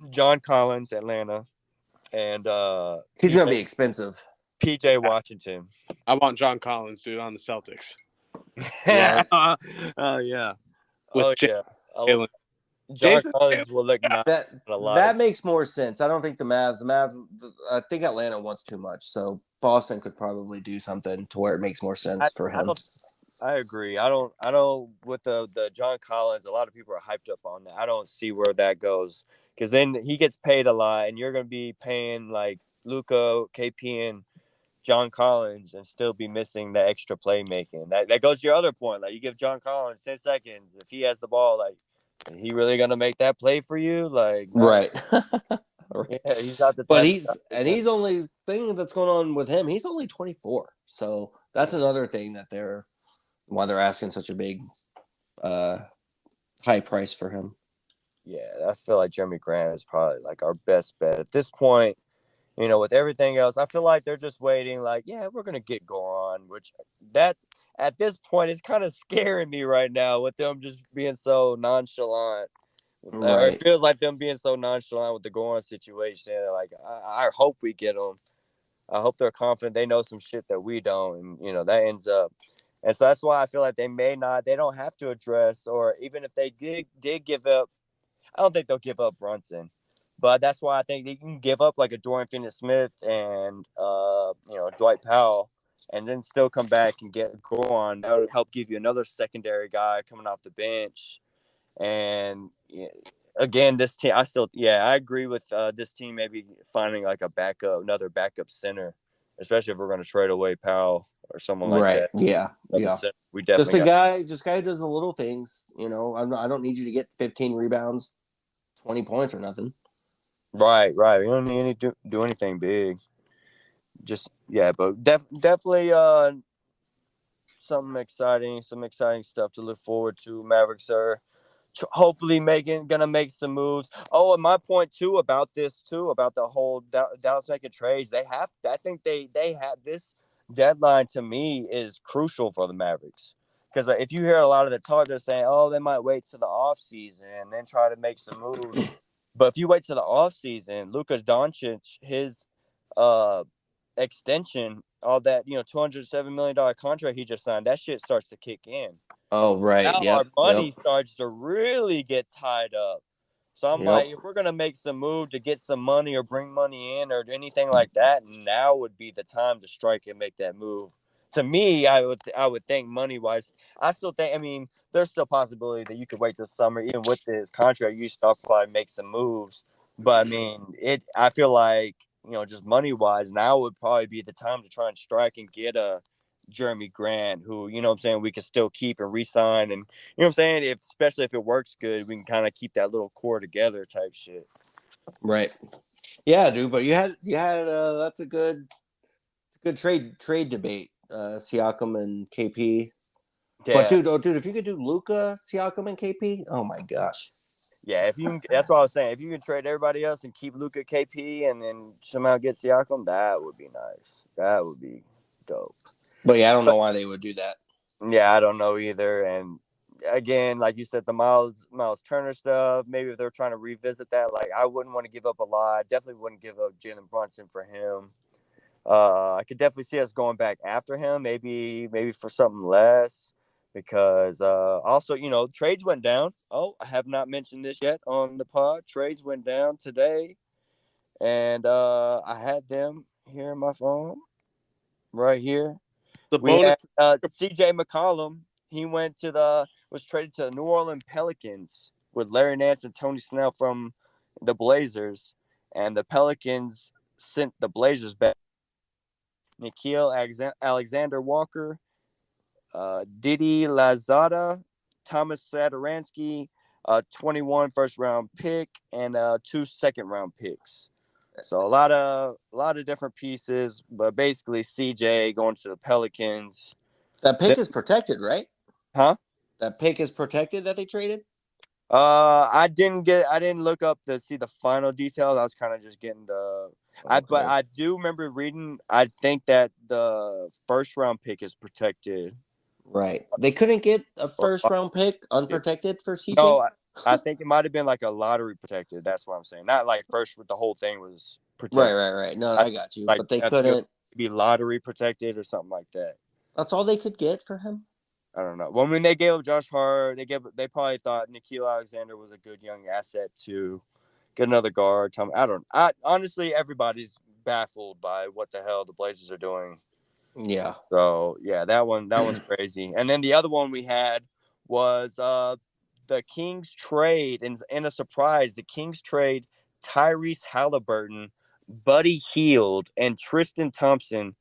John Collins, Atlanta, and he's going to be expensive. PJ Washington. I want John Collins, dude, on the Celtics. Yeah. Oh, yeah. With Jalen. John Collins will look nice. That makes more sense. I don't think the Mavs, I think Atlanta wants too much. So Boston could probably do something to where it makes more sense for him. I agree. I don't with the John Collins, a lot of people are hyped up on that. I don't see where that goes, because then he gets paid a lot and you're going to be paying like Luka, KP, and John Collins and still be missing the extra playmaking. That goes to your other point. Like, you give John Collins 10 seconds. If he has the ball, like, is he really going to make that play for you? Like, no. Right. Yeah, he's not the type. But he's only thing that's going on with him. He's only 24. So that's another thing why they're asking such a big high price for him. Yeah, I feel like Jeremy Grant is probably like our best bet at this point. With everything else, I feel like they're just waiting. Like, yeah, we're gonna get Goran, which that at this point is kind of scaring me right now with them just being so nonchalant. Right. It feels like them being so nonchalant with the Goran situation. Like, I hope we get them. I hope they're confident they know some shit that we don't, and that ends up. And so that's why I feel like they don't have to address, or even if they did give up, I don't think they'll give up Brunson. But that's why I think they can give up like a Dorian Finney-Smith and Dwight Powell, and then still come back and get Goran. That would help give you another secondary guy coming off the bench. And again, this team, I agree with this team maybe finding like another backup center, especially if we're going to trade away Powell or someone like that. Yeah. We definitely just guy who does the little things. I don't need you to get 15 rebounds, 20 points or nothing. Right. We don't need to do anything big. Just but definitely some exciting stuff to look forward to. Mavericks are hopefully gonna make some moves. Oh, and my point too about the whole Dallas making trades, I think they have this deadline. To me, is crucial for the Mavericks, because if you hear a lot of the talk, they're saying, oh, they might wait to the off season and then try to make some moves. But if you wait to the off season, Luka Doncic, his extension, all that $207 million contract he just signed, that shit starts to kick in. Oh, right. Now our money starts to really get tied up. So I'm like, if we're gonna make some move to get some money or bring money in or anything like that, now would be the time to strike and make that move. to me, I would think money wise, I still think. I mean, there's still a possibility that you could wait this summer, even with this contract. You still probably make some moves, but I mean, I feel like just money wise, now would probably be the time to try and strike and get a Jeremy Grant, who what I'm saying, we can still keep and re-sign, and what I'm saying, especially if it works good, we can kind of keep that little core together type shit. Right. Yeah, dude. But you had that's a good trade debate. Siakam and KP. But Yeah. dude, if you could do Luka, Siakam, and KP, oh my gosh. Yeah, if you can, that's what I was saying. If you can trade everybody else and keep Luka, KP, and then somehow get Siakam, that would be nice. That would be dope. But yeah, I don't know why they would do that. Yeah, I don't know either. And again, like you said, the Miles Turner stuff. Maybe if they're trying to revisit that, like I wouldn't want to give up a lot. I definitely wouldn't give up Jalen Brunson for him. I could definitely see us going back after him, maybe for something less, because also trades went down. Oh, I have not mentioned this yet on the pod. Trades went down today, and I had them here on my phone, right here. The We bonus. had C.J. McCollum. He was traded to the New Orleans Pelicans with Larry Nance and Tony Snell from the Blazers, and the Pelicans sent the Blazers back Nikhil Alexander Walker, Didi Lazada, Thomas Sadaransky, 21 first round pick, and 2 second round picks. So a lot of different pieces, but basically CJ going to the Pelicans. That pick is protected, right? Huh? That pick is protected that they traded? I didn't look up to see the final details. I was kind of just getting but I do remember reading. I think that the first round pick is protected. Right. They couldn't get a first round pick unprotected for CJ? No, I think it might have been like a lottery protected. That's what I'm saying. Not like first with the whole thing was protected. Right. No, I got you. Like, But they I think it couldn't. would be lottery protected or something like that. That's all they could get for him? I don't know. Well, when they gave up Josh Hart, they probably thought Nikhil Alexander was a good young asset to get another guard. Honestly, everybody's baffled by what the hell the Blazers are doing. Yeah. So yeah, that one's crazy. And then the other one we had was the Kings trade, and in a surprise, the Kings trade Tyrese Halliburton, Buddy Hield, and Tristan Thompson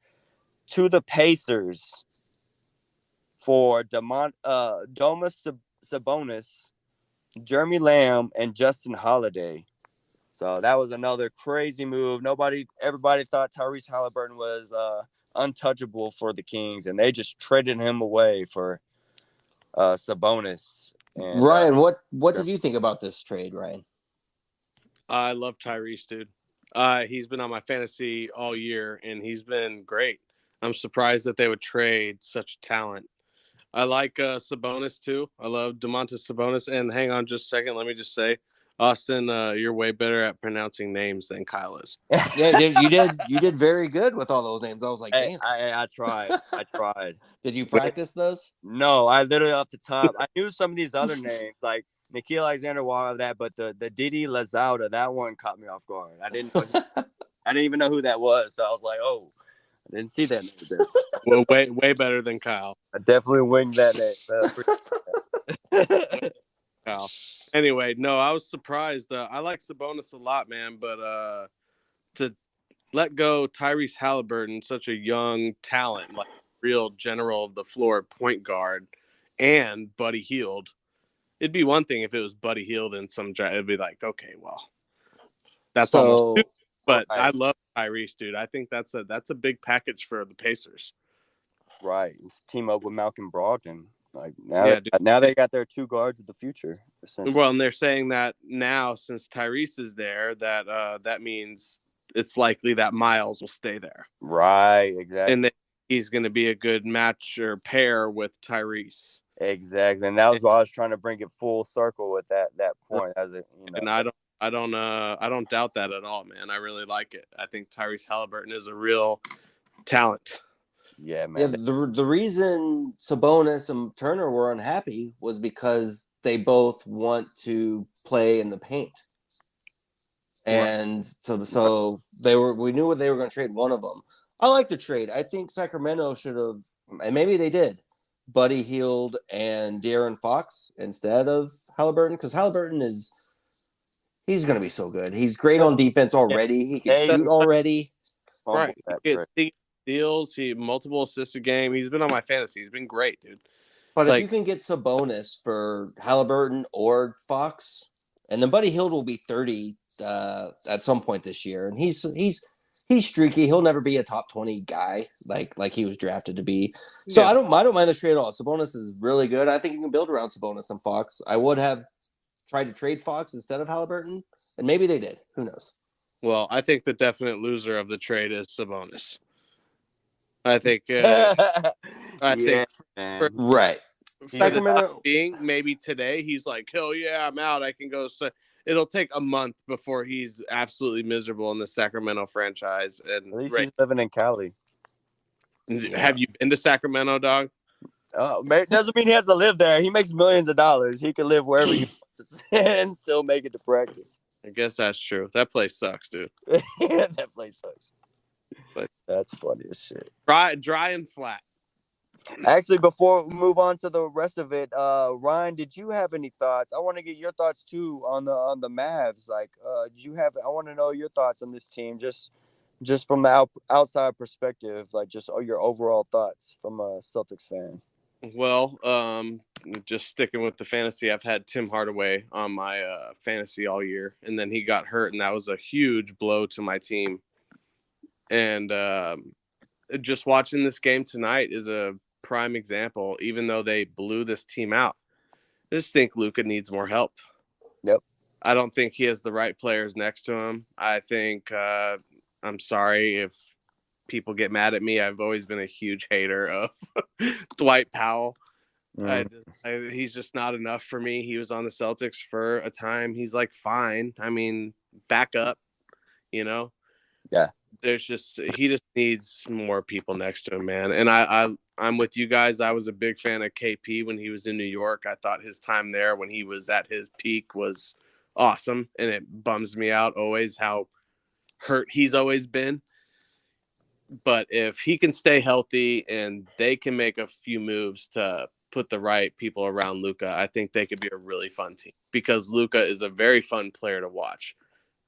to the Pacers for Domas Sabonis, Jeremy Lamb, and Justin Holiday. So that was another crazy move. Everybody thought Tyrese Halliburton was untouchable for the Kings, and they just traded him away for Sabonis. And Ryan, what did you think about this trade, Ryan? I love Tyrese, dude. He's been on my fantasy all year, and he's been great. I'm surprised that they would trade such talent. I like Sabonis, too. I love Domantas Sabonis. And hang on just a second. Let me just say, Austin, you're way better at pronouncing names than Kyle is. Yeah, you did very good with all those names. I was like, damn. I tried. Did you practice those? No, I literally off the top. I knew some of these other names, like Nikhil Alexander Walker, that, but the Didi Lazauda, that one caught me off guard. I didn't even know who that was. So I was like, oh, I didn't see that name there. Well, way better than Kyle. I definitely winged that name. Kyle. Anyway, no, I was surprised. I like Sabonis a lot, man, but to let go Tyrese Halliburton, such a young talent, like real general of the floor point guard, and Buddy Hield. It'd be one thing if it was Buddy Hield and some draft. It'd be like, okay, well, that's almost two. But I love Tyrese, dude. I think that's a big package for the Pacers. Right. Team up with Malcolm Brogdon. Like now they got their 2 guards of the future. Well, and they're saying that now since Tyrese is there, that means it's likely that Miles will stay there. Right, exactly. And then he's going to be a good match or pair with Tyrese. Exactly. And that was why I was trying to bring it full circle with that point. And I don't doubt that at all, man. I really like it. I think Tyrese Halliburton is a real talent. Yeah, man. Yeah, the reason Sabonis and Turner were unhappy was because they both want to play in the paint. And so we knew they were going to trade one of them. I like the trade. I think Sacramento should have, and maybe they did, Buddy Hield and De'Aaron Fox instead of Halliburton, because Halliburton he's going to be so good. He's great on defense already. He can shoot already. Right. He gets steals. He multiple assists a game. He's been on my fantasy. He's been great, dude. But if you can get Sabonis for Halliburton or Fox, and then Buddy Hield will be 30 at some point this year, and he's streaky. He'll never be a top 20 guy like he was drafted to be. So yeah. I don't mind this trade at all. Sabonis is really good. I think you can build around Sabonis and Fox. I would have tried to trade Fox instead of Halliburton, and maybe they did. Who knows? Well, I think the definite loser of the trade is Sabonis. I think. Right. Sacramento being maybe today he's like, hell yeah, I'm out. I can go. So it'll take a month before he's absolutely miserable in the Sacramento franchise. And at least he's living in Cali. Have you been to Sacramento, dog? Doesn't mean he has to live there. He makes millions of dollars. He can live wherever he wants and still make it to practice. I guess that's true. That place sucks, dude. Yeah, that place sucks. But that's funny as shit. Dry and flat. Actually, before we move on to the rest of it, Ryan, did you have any thoughts? I want to get your thoughts too on the Mavs. Like, did you have? I want to know your thoughts on this team, just from the outside perspective, like just your overall thoughts from a Celtics fan. Well, just sticking with the fantasy, I've had Tim Hardaway on my fantasy all year, and then he got hurt, and that was a huge blow to my team. And just watching this game tonight is a prime example. Even though they blew this team out, I just think Luka needs more help. Yep. I don't think he has the right players next to him. I think I'm sorry if people get mad at me. I've always been a huge hater of Dwight Powell. He's just not enough for me. He was on the Celtics for a time. He's like, fine. I mean, back up, Yeah. He just needs more people next to him, man. And I'm with you guys. I was a big fan of KP when he was in New York. I thought his time there when he was at his peak was awesome. And it bums me out always how hurt he's always been. But if he can stay healthy and they can make a few moves to put the right people around Luka, I think they could be a really fun team, because Luka is a very fun player to watch.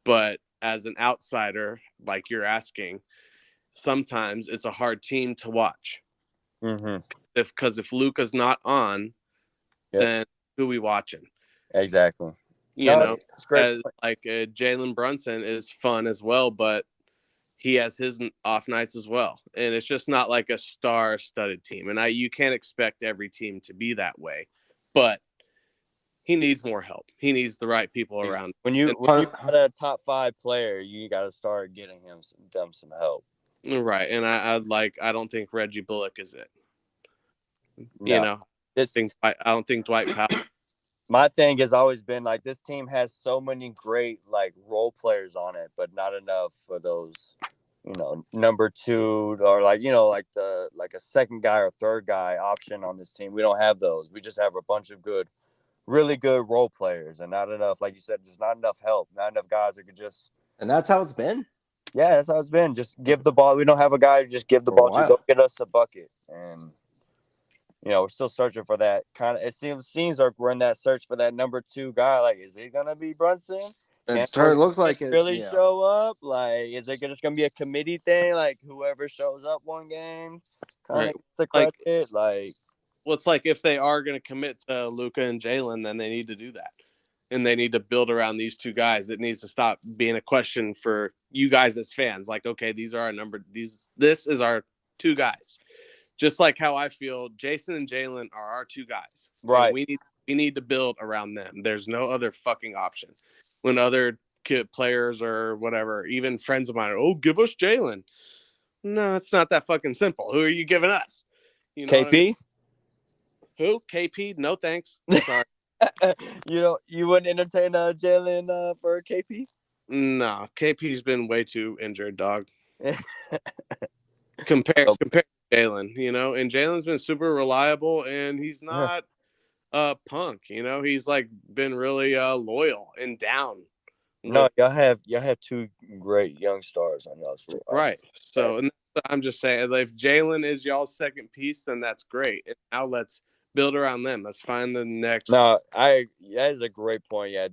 But as an outsider, like you're asking, sometimes it's a hard team to watch. Mm-hmm. If Luka's not on, then who we watching? Exactly. It's great. Jalen Brunson is fun as well, but he has his off nights as well. And it's just not like a star-studded team. And you can't expect every team to be that way. But he needs more help. He needs the right people around. When you got a top 5 player, you got to start getting them some help. Right. And I don't think Reggie Bullock is it. No. I don't think Dwight Powell. My thing has always been like, this team has so many great like role players on it, but not enough for those, number 2 or like a second guy or third guy option on this team. We don't have those. We just have a bunch of really good role players, and not enough, like you said, just not enough help, not enough guys that could just. And that's how it's been. Yeah, that's how it's been. Just give the ball. We don't have a guy who just give the ball to go get us a bucket, and we're still searching for that kind of. It seems like we're in that search for that number 2 guy. Like, is it gonna be Brunson? It looks like it. Really show up? Like, is it just gonna be a committee thing? Like, whoever shows up one game, kind of the credit. Well, it's like if they are going to commit to Luka and Jalen, then they need to do that. And they need to build around these 2 guys. It needs to stop being a question for you guys as fans. Like, okay, these are our this is our 2 guys. Just like how I feel Jason and Jalen are our 2 guys. Right. And we need to build around them. There's no other fucking option. When other players or whatever, even friends of mine, give us Jalen. No, it's not that fucking simple. Who are you giving us? KP? Who? KP? No, thanks. Sorry. You wouldn't entertain Jalen for KP? No, KP's been way too injured, dog. Compared to Jalen, and Jalen's been super reliable, and he's not punk. He's like been really loyal and down. No, y'all have 2 great young stars on y'all's team. Right. So, and I'm just saying, if Jalen is y'all's second piece, then that's great. And now let's build around them. Let's find the next. No, that is a great point. Yeah,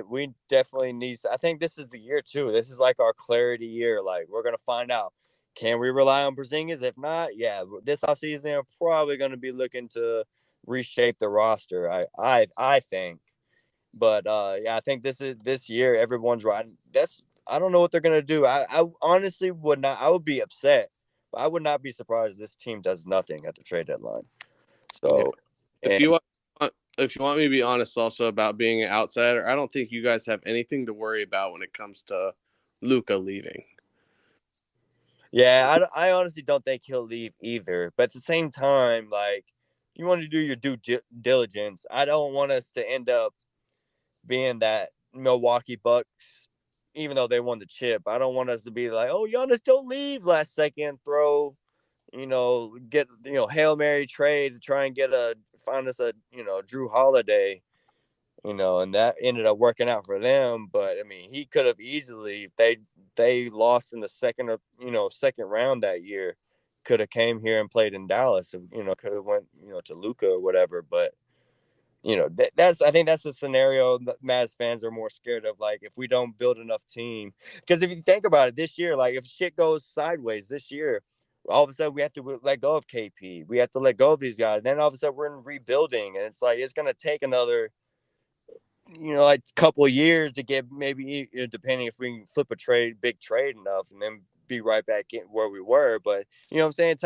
we definitely need. I think this is the year too. This is like our clarity year. Like we're gonna find out. Can we rely on Porzingis? If not, yeah, this offseason we're probably gonna be looking to reshape the roster. I think. But yeah, I think this year everyone's riding. I don't know what they're gonna do. I honestly would not. I would be upset, but I would not be surprised if this team does nothing at the trade deadline. Yeah. So, If and you want, if you want me to be honest, also about being an outsider, I don't think you guys have anything to worry about when it comes to Luka leaving. yeah, I honestly don't think he'll leave either. But at the same time, like you want to do your due diligence. I don't want us to end up being that Milwaukee Bucks, even though they won the chip. I don't want us to be like, oh, Giannis, don't leave last second throw. Get Hail Mary trade to try and find us a Drew Holiday. And that ended up working out for them. But I mean, he could have easily, if they lost in the second round that year, could have came here and played in Dallas. Could have went to Luka or whatever. But I think that's a scenario that Mavs fans are more scared of. Like if we don't build enough team, because if you think about it, this year, like if shit goes sideways this year, all of a sudden we have to let go of KP. We have to let go of these guys. Then all of a sudden we're in rebuilding, and it's like it's gonna take another like a couple of years to get maybe depending if we can flip a big trade enough, and then be right back in where we were. But what I'm saying, it's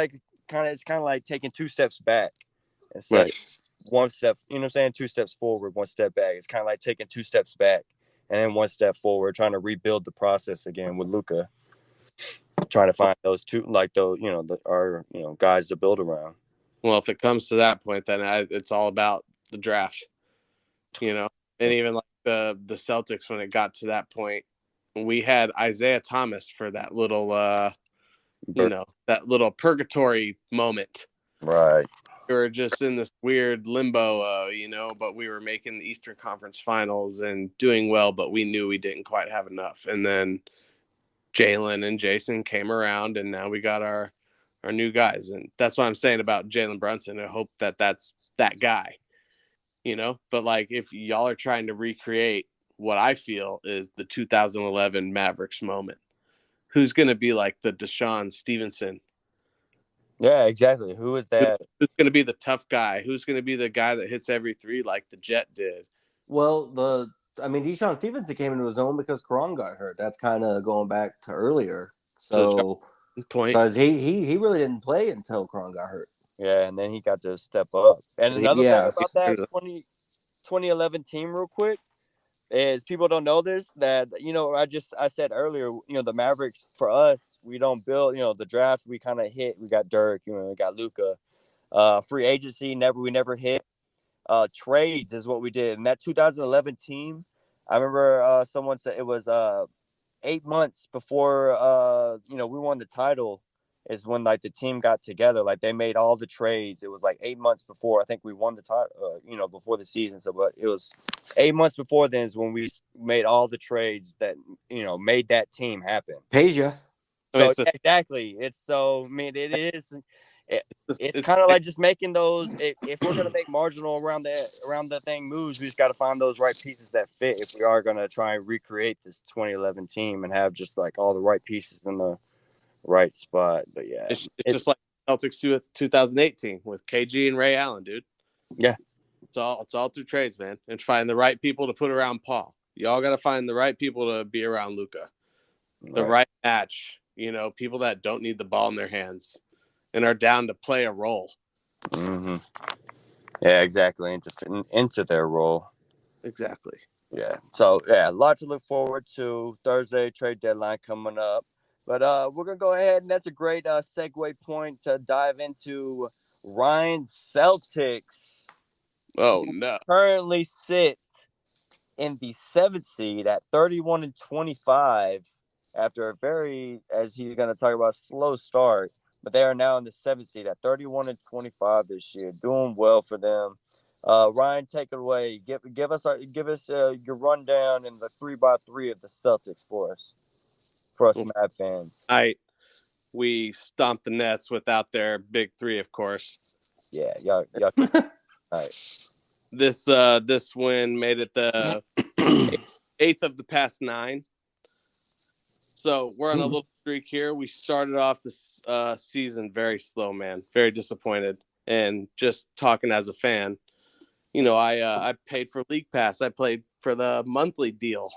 kind of like taking two steps back instead of one step. You know what I'm saying? Two steps forward, one step back. It's kind of like taking two steps back and then one step forward, trying to rebuild the process again with Luka. Trying to find those two, like those, our guys to build around. Well, if it comes to that point, then it's all about the draft, and even like the Celtics, when it got to that point, we had Isaiah Thomas for that little, that little purgatory moment. Right. We were just in this weird limbo, but we were making the Eastern Conference Finals and doing well, but we knew we didn't quite have enough. And then Jalen and Jason came around, and now we got our new guys. And that's what I'm saying about Jalen Brunson. I hope that's that guy, But like, if y'all are trying to recreate what I feel is the 2011 Mavericks moment, who's going to be like the Deshaun Stevenson? Yeah, exactly. Who is that? Who's going to be the tough guy? Who's going to be the guy that hits every three like the Jet did? Well, Deshaun Stevenson came into his own because Karan got hurt. That's kind of going back to earlier. So, point, because he really didn't play until Karan got hurt. Yeah, and then he got to step up. And another thing about that 2011 team, real quick, is people don't know this, that I said earlier, the Mavericks, for us, we don't build, the draft we kind of hit. We got Dirk, we got Luka. Free agency, we never hit. Trades is what we did. And that 2011 team, I remember someone said it was 8 months before we won the title is when like the team got together. Like they made all the trades. It was like 8 months before I think we won the title, before the season. So, but it was 8 months before then is when we made all the trades that made that team happen. Pays you. So exactly. It is. It's kind of like just making those. If we're gonna make marginal around the thing moves, we just got to find those right pieces that fit. If we are gonna try and recreate this 2011 team and have just like all the right pieces in the right spot. But yeah, it's just like Celtics 2018 with KG and Ray Allen, dude. Yeah, it's all through trades, man, and find the right people to put around Paul. Y'all got to find the right people to be around Luka. The right match, people that don't need the ball in their hands and are down to play a role. Mm-hmm. Yeah, exactly. Into their role. Exactly. Yeah. So yeah, a lot to look forward to. Thursday trade deadline coming up. But we're gonna go ahead, and that's a great segue point to dive into Ryan's Celtics. Oh no! Currently sit in the 7th seed at 31-25 after a very, as he's gonna talk about, slow start. But they are now in the 7th seed at 31-25 this year, doing well for them. Ryan, take it away. Give us your rundown in the 3x3 of the Celtics for us Mav fans. we stomped the Nets without their big three, of course. Yeah, y'all. All right. This win made it the eighth of the past 9. So we're on a little streak here. We started off this season very slow, man. Very disappointed. And just talking as a fan, you know, I paid for League Pass. I played for the monthly deal.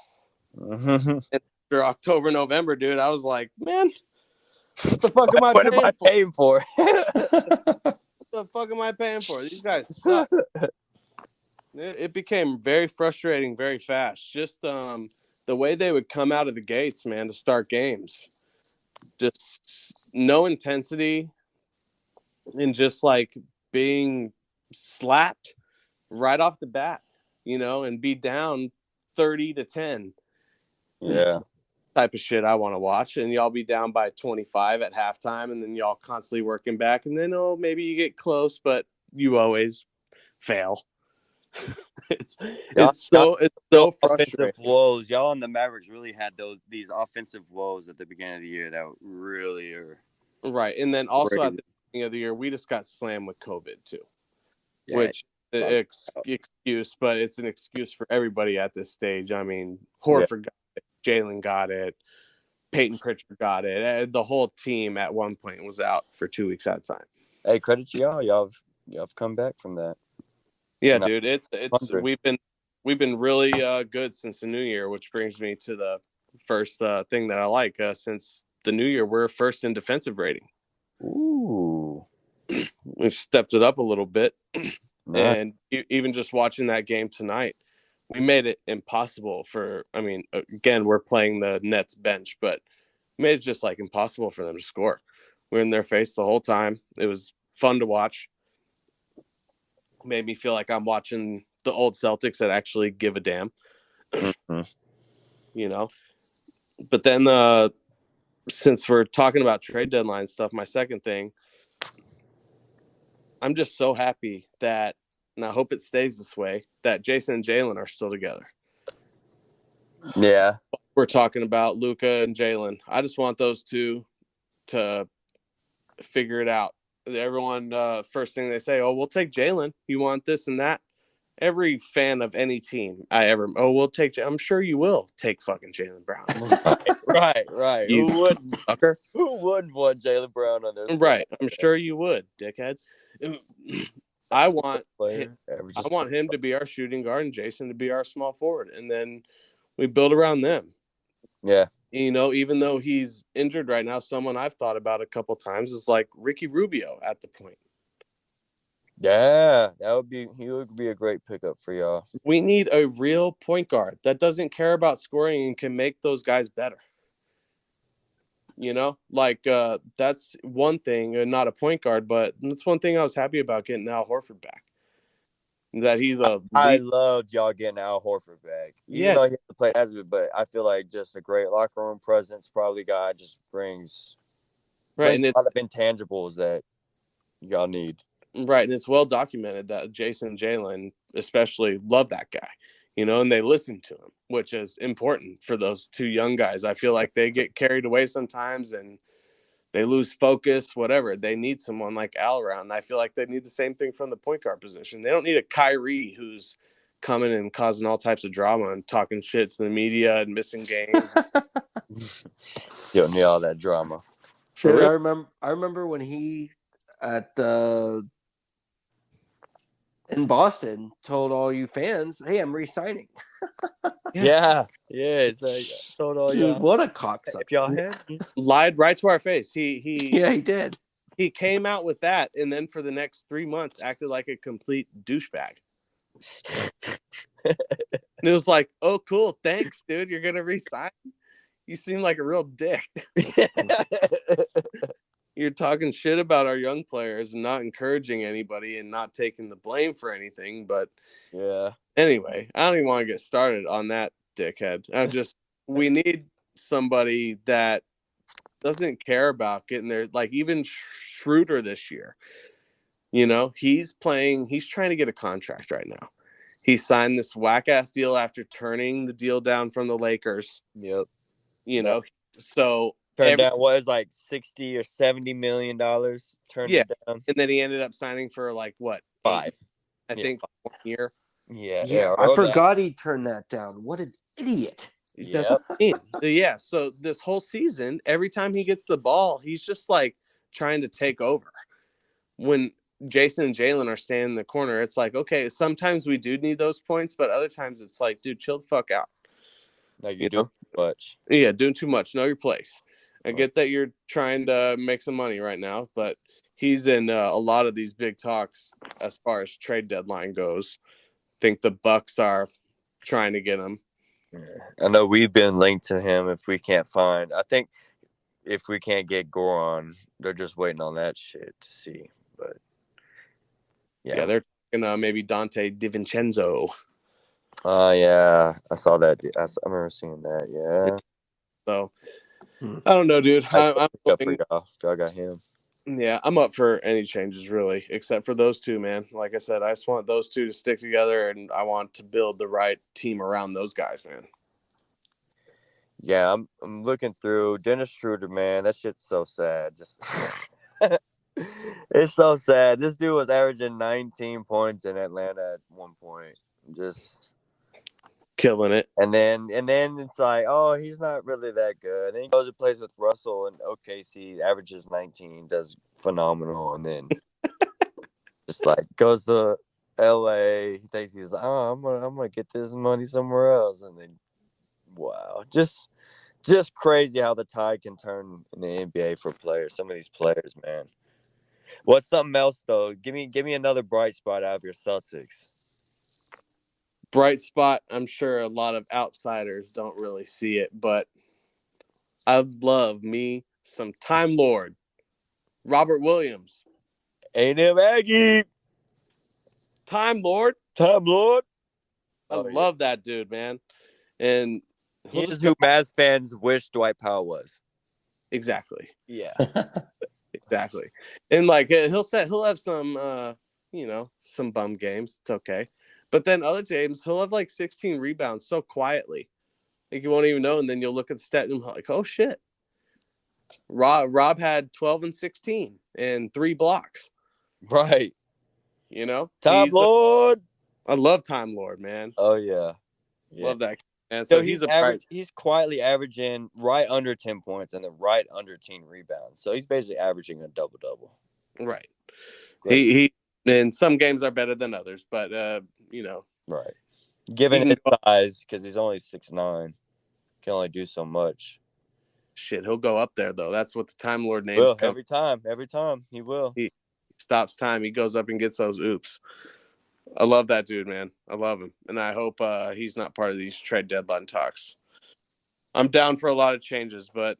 Mm-hmm. And after October, November, dude, I was like, man, what the fuck am I What paying am I for? paying for? What the fuck am I paying for? These guys suck. It became very frustrating very fast. Just the way they would come out of the gates, man, to start games. Just no intensity and just like being slapped right off the bat, you know, and be down 30-10. Yeah. Type of shit I want to watch. And y'all be down by 25 at halftime, and then y'all constantly working back, and then maybe you get close, but you always fail. it's so frustrating. Offensive woes. Y'all and the Mavericks really had these offensive woes at the beginning of the year that really are right. And then also crazy. at the beginning of the year, we just got slammed with COVID too, Yeah. which excuse, but it's an excuse for everybody at this stage. I mean, Horford got it, Jalen got it, Peyton Pritchard got it. The whole team at one point was out for 2 weeks at a time. Hey, credit to y'all. Y'all have come back from that. Yeah, dude, it's we've been really good since the new year, which brings me to the first thing that I like. Since the new year, we're first in defensive rating. Ooh, we've stepped it up a little bit, nice. and even just watching that game tonight, we made it impossible for. I mean, again, we're playing the Nets bench, but made it just like impossible for them to score. We're in their face the whole time. It was fun to watch. Made me feel like I'm watching the old Celtics that actually give a damn, Mm-hmm. you know. But then, since we're talking about trade deadline stuff, my second thing, I'm just so happy that, and I hope it stays this way, that Jason and Jalen are still together. Yeah. We're talking about Luka and Jalen. I just want those two to figure it out. Everyone, first thing they say, we'll take Jalen. You want this and that? Every fan of any team we'll take. I'm sure you will take fucking Jaylen Brown. Right. You Who wouldn't? sucker. Who wouldn't want Jaylen Brown on this? Right. I'm sure you would, dickhead. I want him to be our shooting guard and Jason to be our small forward, and then we build around them. Yeah. You know, even though he's injured right now, someone I've thought about a couple times is like Ricky Rubio at the point. Yeah, he would be a great pickup for y'all. We need a real point guard that doesn't care about scoring and can make those guys better. You know, like that's one thing, and not a point guard, but that's one thing I was happy about getting Al Horford back. That he's I loved y'all getting Al Horford back. Even though he has to play as it, but I feel like just a great locker room presence, probably guy just brings a lot of intangibles that y'all need. Right, and it's well documented that Jason and Jalen especially love that guy, you know, and they listen to him, which is important for those two young guys. I feel like they get carried away sometimes and they lose focus, whatever. They need someone like Al around. And I feel like they need the same thing from the point guard position. They don't need a Kyrie who's coming and causing all types of drama and talking shit to the media and missing games. You don't need all that drama. Dude, I remember when he in Boston told all you fans, "Hey, I'm re-signing." Yeah. It's like told all Dude, y'all. what a cocksucker! If y'all had lied right to our face. He did. He came out with that, and then for the next 3 months acted like a complete douchebag. And it was like, oh, cool, thanks, dude. You're gonna resign. You seem like a real dick. You're talking shit about our young players and not encouraging anybody and not taking the blame for anything. But yeah. Anyway, I don't even want to get started on that dickhead. We need somebody that doesn't care about getting there. Like even Schroeder this year, you know, he's trying to get a contract right now. He signed this whack ass deal after turning the deal down from the Lakers. Yep. You know, so Turned down what is like $60 or $70 million. Turned it down. And then he ended up signing for like what? 5. I think 1 year. Yeah, I forgot he turned that down. What an idiot. That's what I mean. Yeah, so this whole season, every time he gets the ball, he's just like trying to take over. When Jason and Jalen are standing in the corner, it's like, okay, sometimes we do need those points, but other times it's like, dude, chill the fuck out. Like you're doing too much. Yeah, doing too much. Know your place. I get that you're trying to make some money right now, but he's in a lot of these big talks as far as trade deadline goes. Think the Bucks are trying to get him. I know we've been linked to him if we can't find. I think if we can't get Goron, they're just waiting on that shit to see. But yeah they're talking maybe Dante DiVincenzo. Yeah, I saw that. I remember seeing that. Yeah. So I don't know, dude. I'm up for y'all. Y'all got him. Yeah, I'm up for any changes really, except for those two, man. Like I said, I just want those two to stick together, and I want to build the right team around those guys, man. Yeah, I'm looking through Dennis Schroeder, man. That shit's so sad. Just it's so sad. This dude was averaging 19 points in Atlanta at one point, just killing it. And then it's like, oh, he's not really that good. And then he goes and plays with Russell and OKC, averages 19, does phenomenal, and then just like goes to LA. He thinks he's like, oh, I'm gonna get this money somewhere else, and then wow, just crazy how the tide can turn in the NBA for players. Some of these players, man. What's something else though? Give me another bright spot out of your Celtics. Bright spot. I'm sure a lot of outsiders don't really see it, but I love me some Time Lord, Robert Williams. A&M Aggie. Time Lord. I love that dude, man. And he is who Mavs fans wish Dwight Powell was. Exactly. Yeah. Exactly. And like he'll have some some bum games. It's okay. But then other games he'll have like 16 rebounds so quietly. Like you won't even know, and then you'll look at the stat and like, oh shit. Rob had 12 and 16 and 3 blocks. Right. Time Lord. I love Time Lord, man. Oh yeah. Love that. And so he's quietly averaging right under 10 points and then right under 10 rebounds. So he's basically averaging a double-double. Right. He and some games are better than others, but right. Given his size, because he's only 6'9", can only do so much. Shit, he'll go up there though. That's what the Time Lord names come. Every time he will. He stops time. He goes up and gets those oops. I love that dude, man. I love him, and I hope he's not part of these trade deadline talks. I'm down for a lot of changes, but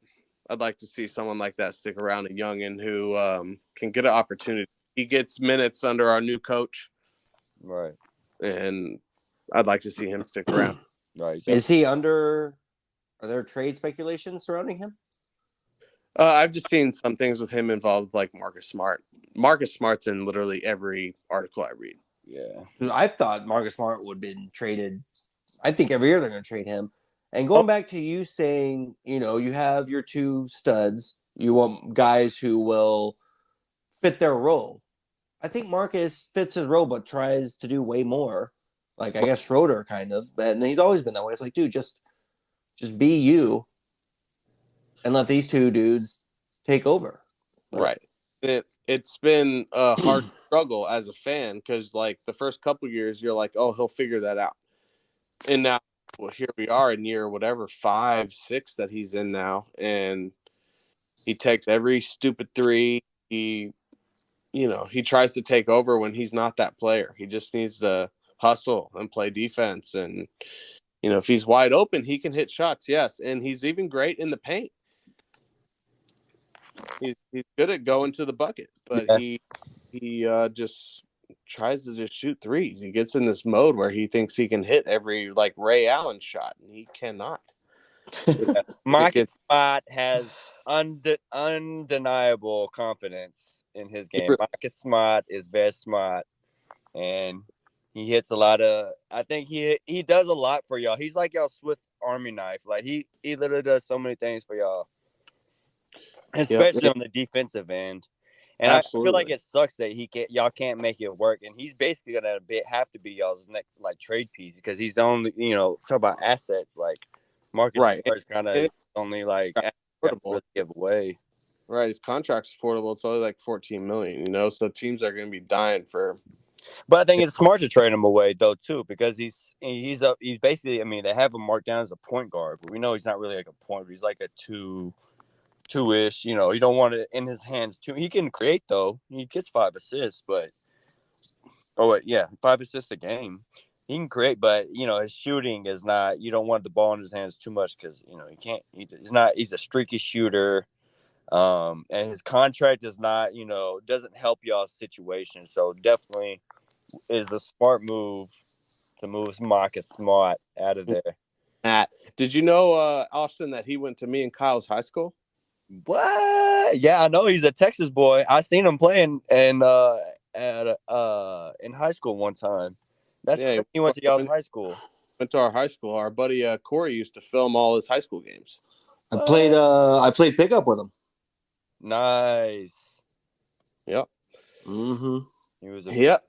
I'd like to see someone like that stick around, a youngin who can get an opportunity. He gets minutes under our new coach, right? And I'd like to see him stick around. Right? Is he under? Are there trade speculations surrounding him? I've just seen some things with him involved, like Marcus Smart. Marcus Smart's in literally every article I read. Yeah, I thought Marcus Smart would have been traded. I think every year they're going to trade him. And going back to you saying, you have your 2 studs. You want guys who will fit their role. I think Marcus fits his role, but tries to do way more. Like, I guess Schroeder kind of. And he's always been that way. It's like, dude, just be you and let these 2 dudes take over. Right. It's been a hard struggle as a fan because, like, the first couple years, you're like, oh, he'll figure that out. And now, here we are in year 5, 6 that he's in now, and he takes every stupid 3. He tries to take over when he's not that player. He just needs to hustle and play defense. And, if he's wide open, he can hit shots. Yes. And he's even great in the paint. He's good at going to the bucket, but he just tries to just shoot threes. He gets in this mode where he thinks he can hit every like Ray Allen shot, and he cannot. Marcus Smart has undeniable confidence in his game. Marcus Smart is very smart, and he hits a lot of. I think he does a lot for y'all. He's like y'all Swift Army knife. Like he literally does so many things for y'all. especially on the defensive end. And I feel like it sucks that y'all can't make it work. And he's basically gonna have to be y'all's next like trade piece because he's only talk about assets like Marcus Smart's kind of only like affordable to give away. Right, his contract's affordable. It's only like $14 million. So teams are going to be dying for. But I think it's smart to trade him away though too because he's basically. I mean, they have him marked down as a point guard, but we know he's not really like a point. He's like a two-ish. You don't want it in his hands too. He can create though. He gets 5 assists, but 5 assists a game. He can create, but his shooting is not. You don't want the ball in his hands too much because he can't. He's not. He's a streaky shooter. And his contract is not, doesn't help y'all's situation. So definitely is a smart move to move Marcus Smart out of there. Did you know, Austin, that he went to me and Kyle's high school? What? Yeah, I know he's a Texas boy. I seen him playing in high school one time. He went to y'all's high school. Went to our high school. Our buddy Corey used to film all his high school games. I played pickup with him. Nice. Yep. Mm-hmm. He was Yep.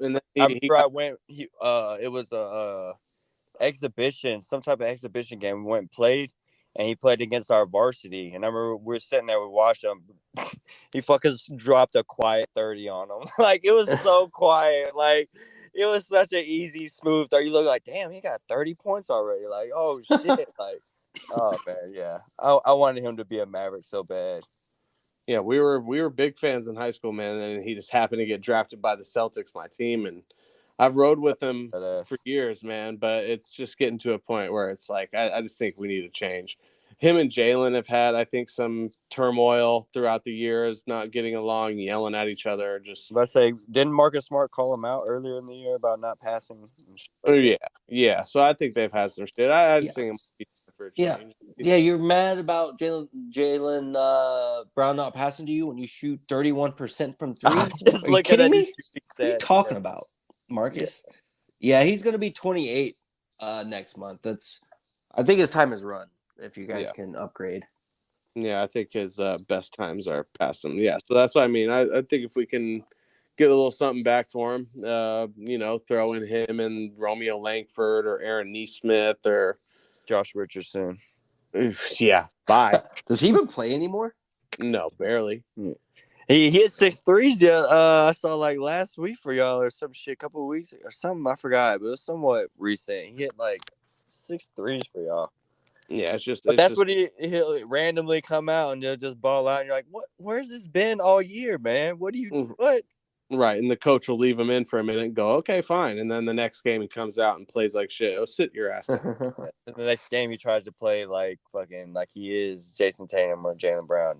And then I went. It was a exhibition, some type of exhibition game. We went and played, and he played against our varsity. And I remember we were sitting there, we watched him. He fucking dropped a quiet 30 on him. Like it was so quiet. Like it was such an easy, smooth 30. You look like, damn, he got 30 points already. Like, oh shit. Like, oh man, yeah. I wanted him to be a Maverick so bad. Yeah, we were big fans in high school, man, and he just happened to get drafted by the Celtics, my team, and I've rode with him for years, man, but it's just getting to a point where it's like I just think we need to change. Him and Jalen have had, I think, some turmoil throughout the years, not getting along, yelling at each other. Let's say, didn't Marcus Smart call him out earlier in the year about not passing? Yeah. So I think they've had some shit. I just think for a change. Yeah. You're mad about Jalen Brown not passing to you when you shoot 31% from three. Are you kidding me? What are you talking about, Marcus? Yeah, he's going to be 28 next month. I think his time is run. If you guys can upgrade. Yeah, I think his best times are past him. Yeah, so that's what I mean. I think if we can get a little something back for him, throw in him and Romeo Langford or Aaron Neesmith or Josh Richardson. Yeah, bye. Does he even play anymore? No, barely. He hit 6 threes. I saw like last week for y'all or some shit, a couple of weeks or something. I forgot, but it was somewhat recent. He hit like 6 threes for y'all. Yeah, it's just. But that's what he'll randomly come out and he'll just ball out. And you're like, what? Where's this been all year, man? What do you? What? Right, and the coach will leave him in for a minute and go, okay, fine. And then the next game he comes out and plays like shit. Oh, sit your ass down. And the next game he tries to play like fucking like he is Jason Tatum or Jaylen Brown.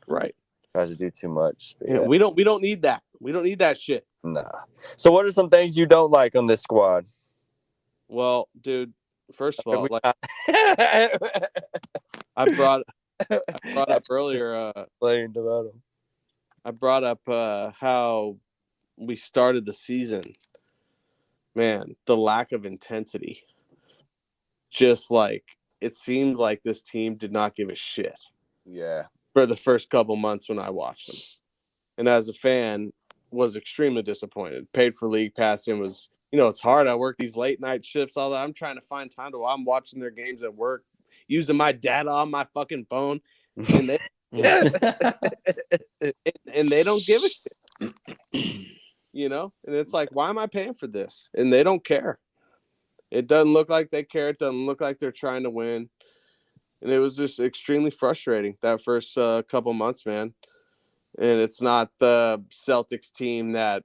Right. Tries to do too much. Yeah, we don't need that. We don't need that shit. Nah. So what are some things you don't like on this squad? Well, dude, first of all, like I brought up earlier playing about him. I brought up how we started the season. Man, the lack of intensity. Just like it seemed like this team did not give a shit. Yeah. For the first couple months when I watched them. And as a fan, was extremely disappointed. Paid for league pass and was, it's hard. I work these late night shifts, all that. I'm trying to find time while I'm watching their games at work, using my data on my fucking phone. And they and they don't give a shit. And it's like, why am I paying for this? And they don't care. It doesn't look like they care. It doesn't look like they're trying to win. And it was just extremely frustrating that first couple months, man. And it's not the Celtics team that,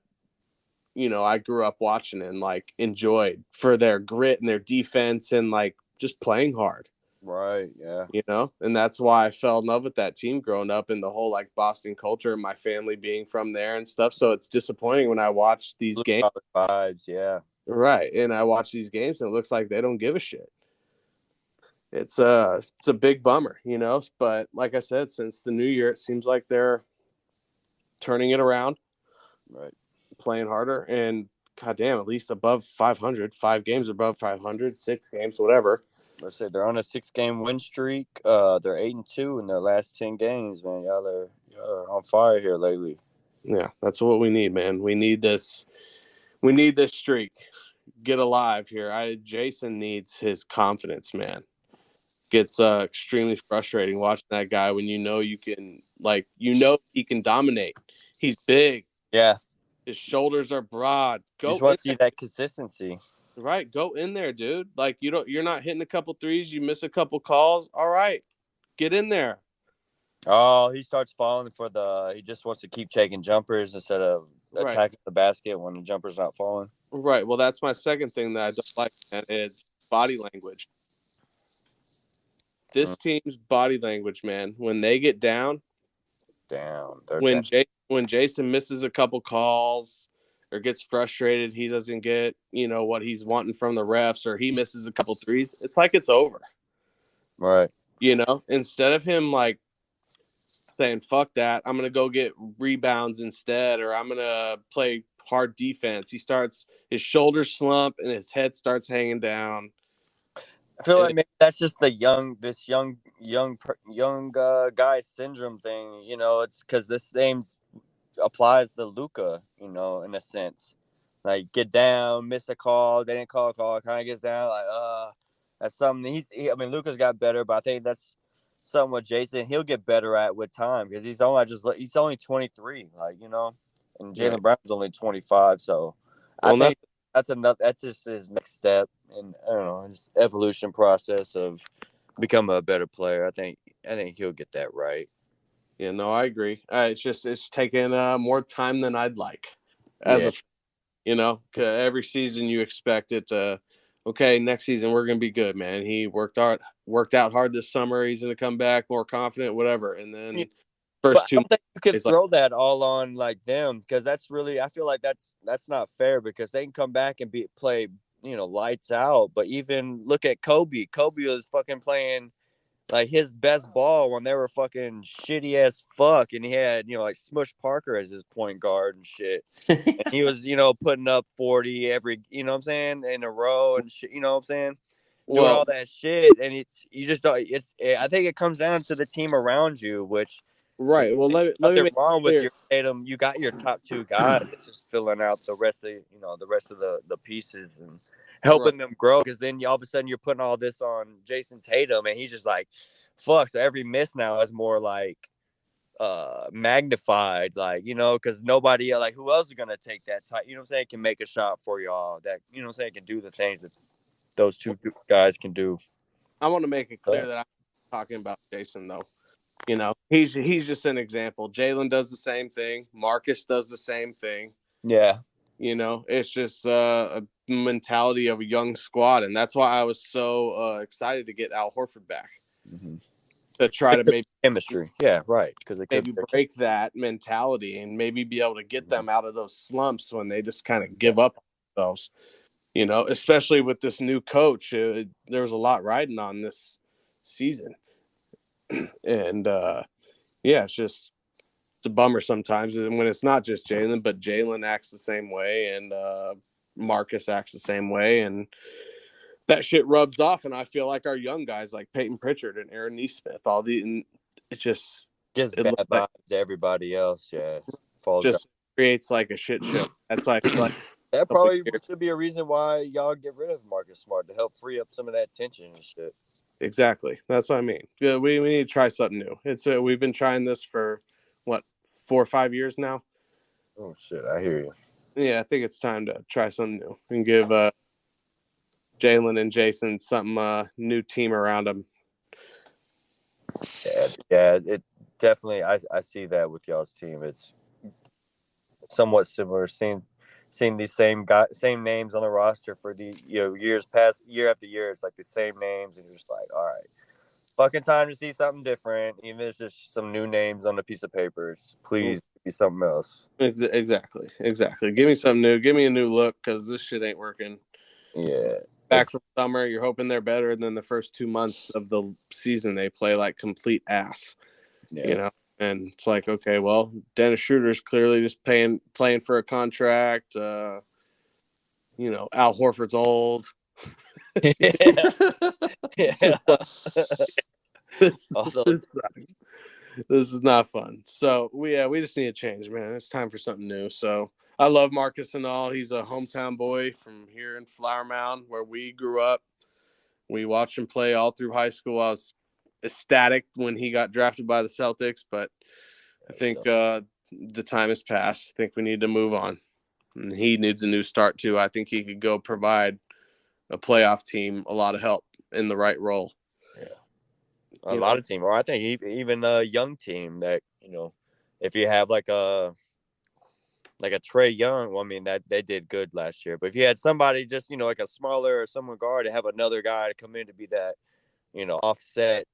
I grew up watching and like enjoyed for their grit and their defense and like just playing hard. Right. Yeah. And that's why I fell in love with that team growing up and the whole like Boston culture and my family being from there and stuff. So it's disappointing when I watch these games. Vibes, yeah. Right. And I watch these games and it looks like they don't give a shit. It's a big bummer, but like I said, since the new year, it seems like they're turning it around, right? Playing harder and goddamn, at least above 500, 5 games above 500, 6 games, whatever. let's say they're on a 6-game win streak. They're 8-2 in their last 10 games. Man, y'all are on fire here lately. Yeah, that's what we need, man. We need this. We need this streak. Get alive here. Jason needs his confidence, man. Gets extremely frustrating watching that guy when you can he can dominate. He's big. Yeah. His shoulders are broad. You just Go want in to see there. that consistency. Right. Go in there, dude. Like you're not hitting a couple threes, you miss a couple calls. All right. Get in there. Oh, he starts falling he just wants to keep taking jumpers instead of Right. attacking the basket when the jumper's not falling. Right. Well, that's my second thing that I don't like, man. It's body language. This team's body language, man. When they get down, They're when down. when Jason misses a couple calls or gets frustrated, he doesn't get what he's wanting from the refs, or he misses a couple threes. It's like it's over. Right. Instead of him like saying "fuck that," I'm gonna go get rebounds instead, or I'm gonna play hard defense. His shoulders slump and his head starts hanging down. I feel like maybe that's just young guy syndrome thing. It's because this same applies to Luka. In a sense, like get down, miss a call, they didn't call a call, kind of gets down, like that's something. Luka's got better, but I think that's something with Jason he'll get better at with time because he's only 23, and Jalen Right. Brown's only 25, so I think that's enough. That's just his next step in his evolution process of becoming a better player. I think he'll get that right. Yeah, no, I agree. It's taking more time than I'd like. Every season you expect it to. Okay, next season we're gonna be good, man. He worked out hard this summer. He's gonna come back more confident, whatever. And then But I two don't think you could months, throw that all on like them because that's really I feel like that's not fair because they can come back and play lights out. But even look at Kobe. Kobe was fucking playing like his best ball when they were fucking shitty as fuck, and he had like Smush Parker as his point guard and shit. And he was putting up 40 every what I'm saying in a row and shit. What I'm saying. Doing all that shit, and you just don't. I think it comes down to the team around you, which. right. Well, let me Nothing make wrong it with clear. your Tatum. You got your top two guys. It's just filling out the rest of the pieces and helping them grow. Because then all of a sudden you're putting all this on Jason Tatum, and he's just like, fuck. So every miss now is more like magnified, like because nobody like who else is gonna take that type? What I'm saying? Can make a shot for y'all. That what I'm saying? Can do the things that those two guys can do. I want to make it clear that I'm talking about Jason, though. He's just an example. Jalen does the same thing. Marcus does the same thing. Yeah. It's just a mentality of a young squad, and that's why I was so excited to get Al Horford back to try to maybe chemistry. Yeah, right. Because they maybe break that mentality and maybe be able to get them out of those slumps when they just kind of give up on themselves. Especially with this new coach, there was a lot riding on this season. And it's a bummer sometimes when it's not just Jalen, but Jalen acts the same way, and Marcus acts the same way, and that shit rubs off. And I feel like our young guys like Peyton Pritchard and Aaron Nesmith, it just gives bad vibes to everybody else. Yeah, creates like a shit show. That's why I feel like that probably should be a reason why y'all get rid of Marcus Smart to help free up some of that tension and shit. Exactly. That's what I mean. We need to try something new. We've been trying this for 4 or 5 years now. Oh shit, I hear you. Yeah, I think it's time to try something new and give Jalen and Jason some new team around them. Yeah, it definitely. I see that with y'all's team. It's somewhat similar. Seeing these same names on the roster for the years past, year after year. It's like the same names, and you're just like, all right, fucking time to see something different. Even if it's just some new names on a piece of paper. Please be something else. Exactly. Give me something new. Give me a new look because this shit ain't working. Yeah. Back from summer, you're hoping they're better, and then the first 2 months of the season they play like complete ass. Yeah. And it's like, okay, well, Dennis Schroeder's clearly just playing for a contract. Al Horford's old. Yeah. Yeah. this, Although, this, this is not fun. So we just need a change, man. It's time for something new. So I love Marcus and all. He's a hometown boy from here in Flower Mound, where we grew up. We watched him play all through high school. I was ecstatic when he got drafted by the Celtics, but I think the time has passed. I think we need to move on. And he needs a new start too. I think he could go provide a playoff team a lot of help in the right role. yeah, a lot of team, or I think even a young team that if you have like a Trey Young, well, I mean that they did good last year. But if you had somebody just like a smaller or someone guard to have another guy to come in to be that offset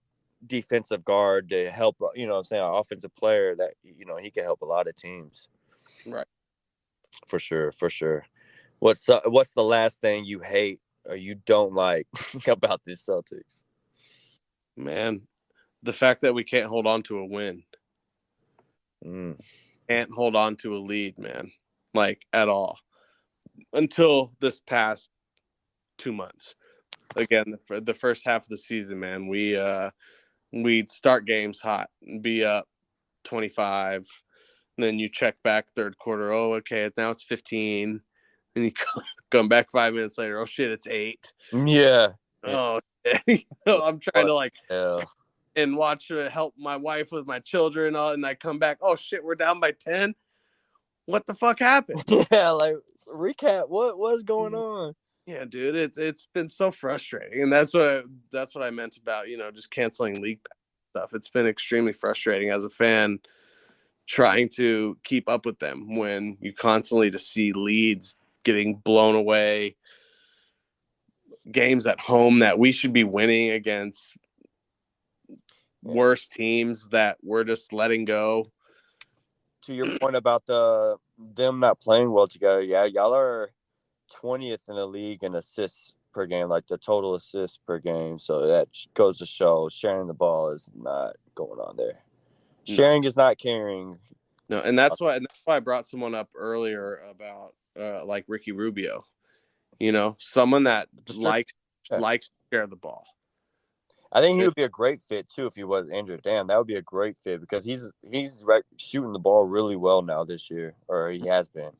defensive guard to help, what I'm saying, an offensive player that he can help a lot of teams. Right. For sure. What's the last thing you hate or you don't like about this Celtics? Man, the fact that we can't hold on to a win. Can't hold on to a lead, man, like at all, until this past 2 months. Again, for the first half of the season, man, we'd start games hot and be up 25, and then you check back third quarter. Oh, okay, now it's 15. Then you come back 5 minutes later. Oh shit, it's 8. Yeah. Oh, I'm trying to and watch help my wife with my children, and I come back. Oh shit, we're down by 10. What the fuck happened? Yeah, like recap. What's going on? Yeah, dude, it's been so frustrating, and that's what I meant about just canceling league stuff. It's been extremely frustrating as a fan trying to keep up with them when you constantly just see leads getting blown away, games at home that we should be winning against worse teams that we're just letting go. To your point about them not playing well together, yeah, y'all are 20th in the league in assists per game, like the total assists per game. So that goes to show sharing the ball is not going on there. Sharing is not carrying. No, and that's why I brought someone up earlier about like Ricky Rubio. Someone that likes to share the ball. I think he would be a great fit too if he was injured. Damn, that would be a great fit because he's shooting the ball really well now this year, or he has been.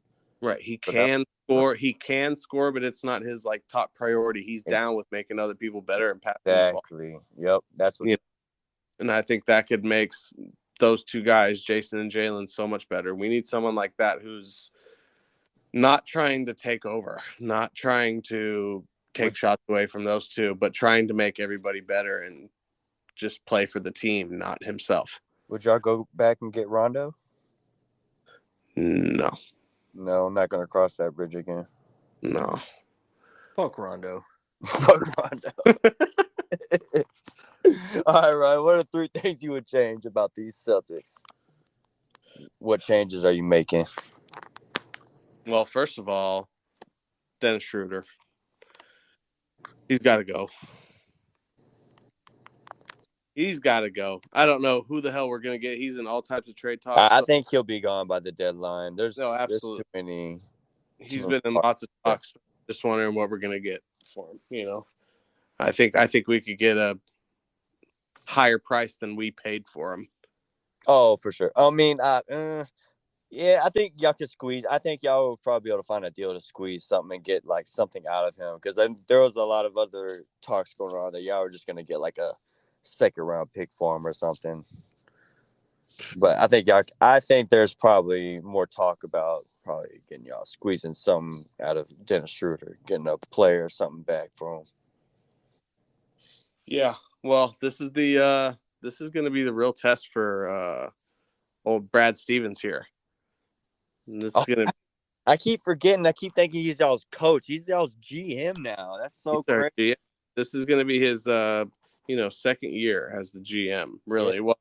Right, he can score. He can score, but it's not his top priority. He's down with making other people better and passing the ball. Exactly. Yep, that's what. And I think that could make those two guys, Jason and Jalen, so much better. We need someone like that who's not trying to take over, not trying to take shots away from those two, but trying to make everybody better and just play for the team, not himself. Would y'all go back and get Rondo? No, I'm not going to cross that bridge again. No. Fuck Rondo. Fuck Rondo. All right, Ryan, what are 3 things you would change about these Celtics? What changes are you making? Well, first of all, Dennis Schroeder. He's got to go. He's got to go. I don't know who the hell we're going to get. He's in all types of trade talks. I think he'll be gone by the deadline. Absolutely. There's too many. He's been in lots of talks. Just wondering what we're going to get for him. I think we could get a higher price than we paid for him. Oh, for sure. I mean, yeah, I think y'all could squeeze. I think y'all will probably be able to find a deal to squeeze something and get something out of him because there was a lot of other talks going on that y'all were just gonna get a 2nd round pick for him or something. But I think there's probably more talk about probably getting y'all squeezing something out of Dennis Schroeder, getting a player or something back for him. Yeah, well, this is going to be the real test for old Brad Stevens here. And this is going to. I keep forgetting. I keep thinking he's y'all's coach. He's y'all's GM now. That's so crazy. This is going to be his, 2nd year as the GM. Really, well,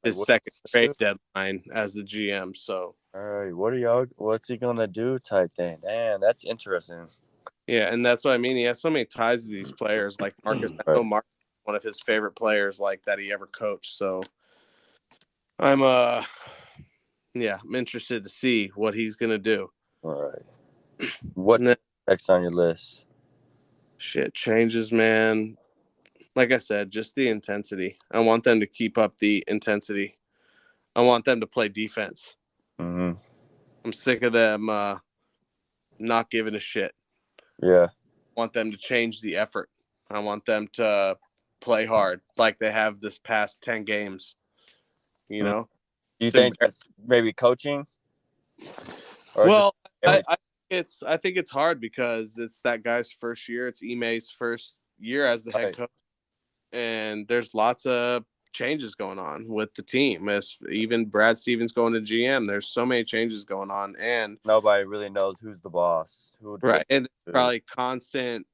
his 2nd trade deadline as the GM. So, all right, what's he gonna do? Type thing. Damn, that's interesting. Yeah, and that's what I mean. He has so many ties to these players, like Marcus. I know Marcus is one of his favorite players, that he ever coached. So, I'm interested to see what he's gonna do. All right. What's next on your list? Shit changes, man. Like I said, just the intensity. I want them to keep up the intensity. I want them to play defense. Mm-hmm. I'm sick of them not giving a shit. Yeah. I want them to change the effort. I want them to play hard like they have this past 10 games. You know? Do you It's think that's maybe coaching? Or well, just I think it's hard because it's that guy's first year. It's Ime's first year as the head coach. And there's lots of changes going on with the team. As even Brad Stevens going to GM, there's so many changes going on, and nobody really knows who's the boss. right, and probably constant,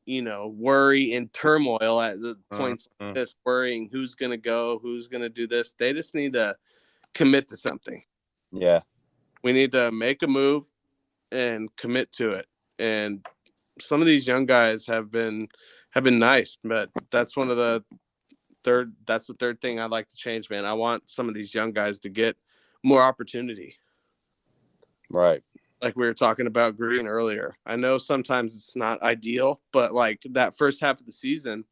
worry and turmoil at the points like this, worrying who's going to go, who's going to do this. They just need to commit to something. Yeah, we need to make a move and commit to it. And some of these young guys have been nice, but that's the third thing I'd like to change, man. I want some of these young guys to get more opportunity. Right. Like we were talking about Green earlier. I know sometimes it's not ideal, but like that first half of the season,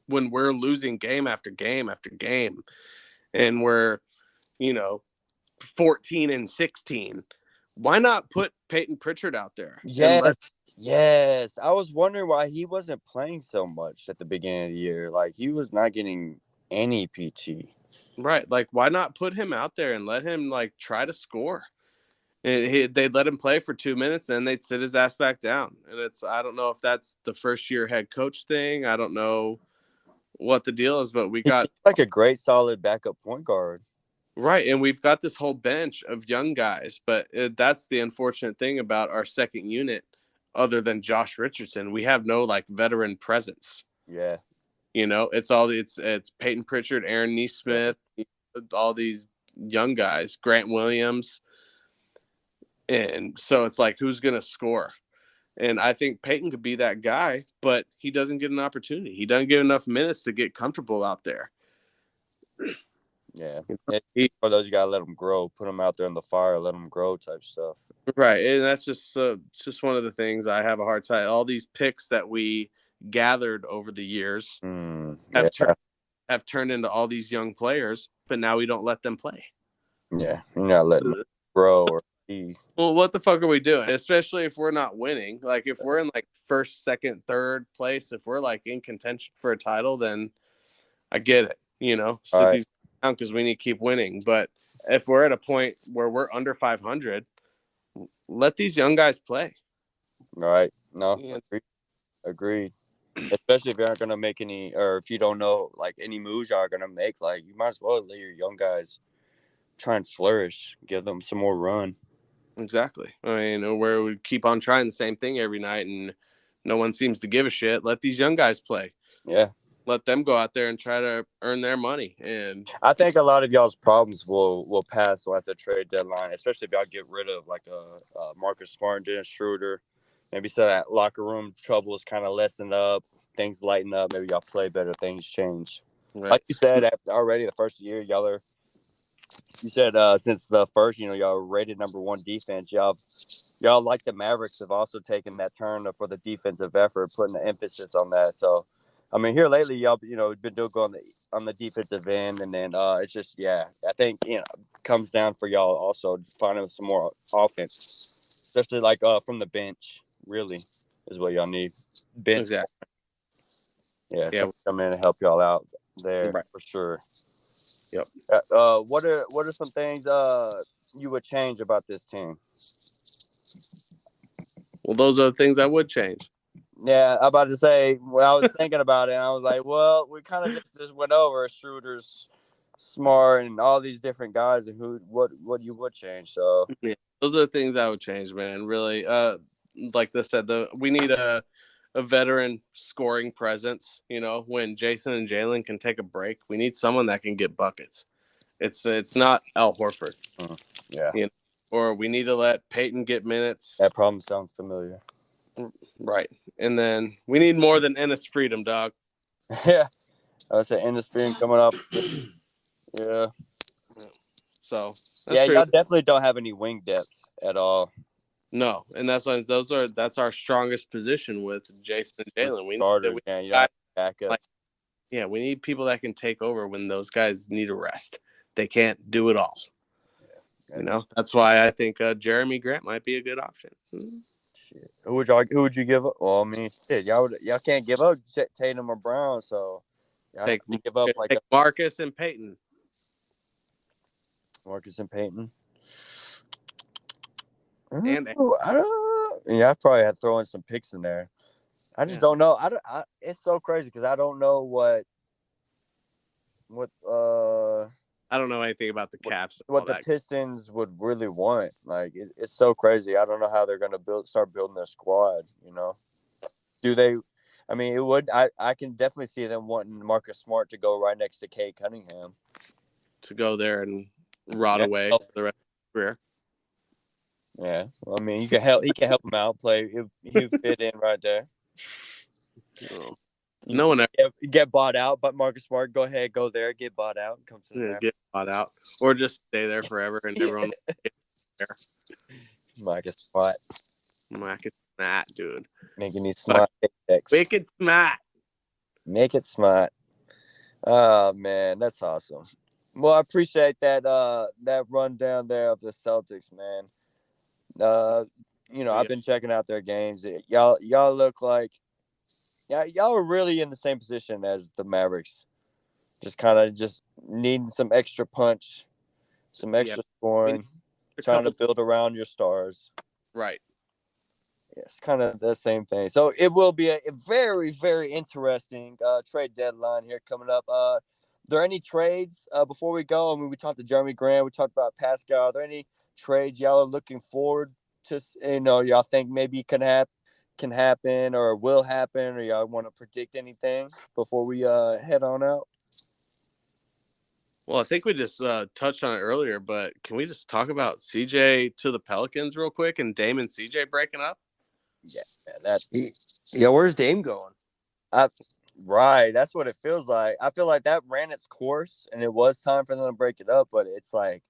when we're losing game after game after game, and we're, 14-16, why not put Peyton Pritchard out there? Yes. I was wondering why he wasn't playing so much at the beginning of the year. Like, he was not getting any PT. Right. Like, why not put him out there and let him, like, try to score? And they'd let him play for 2 minutes, and they'd sit his ass back down. And I don't know if that's the first-year head coach thing. I don't know what the deal is, but he got like a great, solid backup point guard. Right, and we've got this whole bench of young guys, but that's the unfortunate thing about our second unit. Other than Josh Richardson, we have no like veteran presence. Yeah, it's Peyton Pritchard, Aaron Nesmith, all these young guys, Grant Williams, and so it's like who's gonna score? And I think Peyton could be that guy, but he doesn't get an opportunity. He doesn't get enough minutes to get comfortable out there. Yeah, for those, you gotta let them grow, put them out there in the fire, let them grow, type stuff. Right, and that's just one of the things I have a hard time. All these picks that we gathered over the years have turned into all these young players, but now we don't let them play. Yeah, you're not letting them grow or see. Well, what the fuck are we doing? Especially if we're not winning. Like if we're in like first, second, third place, if we're like in contention for a title, then I get it. Sit these down because we need to keep winning. But if we're at a point where we're under 500, let these young guys play. Right. No, agreed. Especially if you aren't going to make any, or if you don't know, like, any moves you are going to make, like, you might as well let your young guys try and flourish, give them some more run. Exactly. I mean, where we keep on trying the same thing every night and no one seems to give a shit. Let these young guys play. Yeah. Let them go out there and try to earn their money. And I think a lot of y'all's problems will pass at the trade deadline, especially if y'all get rid of like a Marcus Smart, Dennis Schroeder. Maybe so that locker room trouble is kind of lessened up, things lighten up. Maybe y'all play better, things change. Right. Like you said, already the first year, you said since the first, y'all rated number one defense. Y'all like the Mavericks have also taken that turn for the defensive effort, putting the emphasis on that. So, I mean, here lately, y'all, been doing good on the defensive end, and then it's just, I think, comes down for y'all also just finding some more offense, especially like from the bench. Really, is what y'all need. Bench, exactly. Yeah, come in and help y'all out there for sure. Yep. What are some things you would change about this team? Well, those are the things I would change. Yeah, I'm about to say, when I was thinking about it, I was like, well, we kind of just went over Schroeder's, Smart, and all these different guys, and what you would change. So yeah, those are the things I would change, man. Really, like I said, we need a veteran scoring presence. When Jason and Jalen can take a break, we need someone that can get buckets. It's not Al Horford. Yeah. Or we need to let Peyton get minutes. That problem sounds familiar. Right. And then we need more than Ennis Freedom, dog. Yeah. I would say Ennis Freedom coming up. Yeah. So y'all definitely don't have any wing depth at all. No, and that's our strongest position with Jason and Jalen. We Starters, need man. You guys, don't back up. we need people that can take over when those guys need a rest. They can't do it all. That's why I think Jeremy Grant might be a good option. Shit. Who would you give up? Well, I mean, shit, y'all can't give up Tatum or Brown, so y'all have to give up like Marcus and Peyton. Marcus and Peyton. And I don't. Yeah, I probably had to throw in some picks in there. I just don't know. It's so crazy because I don't know what I don't know anything about the Caps. What the Pistons would really want. Like it's so crazy. I don't know how they're gonna start building their squad. Do they? I mean, it would. I can definitely see them wanting Marcus Smart to go right next to Cade Cunningham. To go there and rot away for the rest of his career. Yeah, well, I mean, he can help him out. He'll fit in right there. No one ever get bought out, but Marcus Smart, go ahead, go there, get bought out, and come to the get bought out, or just stay there forever and everyone. Marcus Smart, dude, making these smart picks. Make it smart. Make it smart. Oh man, that's awesome. Well, I appreciate that rundown there of the Celtics, man. I've been checking out their games. Y'all look like y'all are really in the same position as the Mavericks. Just kind of needing some extra punch, some extra scoring, trying to build around your stars. Right. Yeah, it's kind of the same thing. So it will be a very, very interesting trade deadline here coming up. Are there any trades before we go? I mean, we talked to Jeremy Grant. We talked about Pascal. Are there any trades y'all are looking forward to? Y'all think maybe can happen or will happen, or y'all want to predict anything before we head on out? Well, I think we just touched on it earlier, but can we just talk about CJ to the Pelicans real quick and Dame and CJ breaking up? Yeah, where's Dame going? Right, that's what it feels like. I feel like that ran its course, and it was time for them to break it up. But it's like,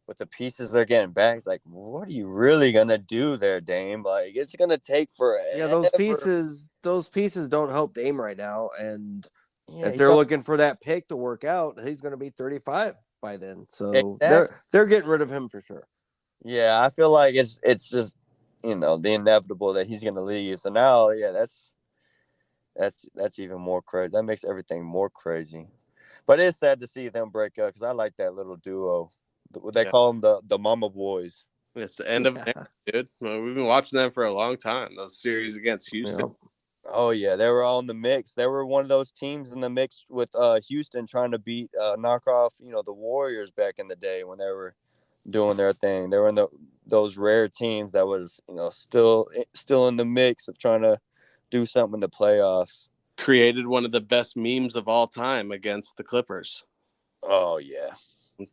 with the pieces they're getting back, it's like, what are you really gonna do there, Dame? Like, it's gonna take forever. Yeah, those pieces don't help Dame right now, and if they're looking for that pick to work out, he's gonna be 35 by then. So they're getting rid of him for sure. Yeah, I feel like it's just the inevitable that he's gonna leave. So now, yeah, that's even more crazy. That makes everything more crazy. But it's sad to see them break up because I like that little duo. They call them the Mama Boys. It's the end of it, dude. Well, we've been watching them for a long time. Those series against Houston. Yeah. Oh yeah, they were all in the mix. They were one of those teams in the mix with Houston trying to knock off the Warriors back in the day when they were doing their thing. They were in those rare teams that was still in the mix of trying to do something in the playoffs. Created one of the best memes of all time against the Clippers. Oh yeah,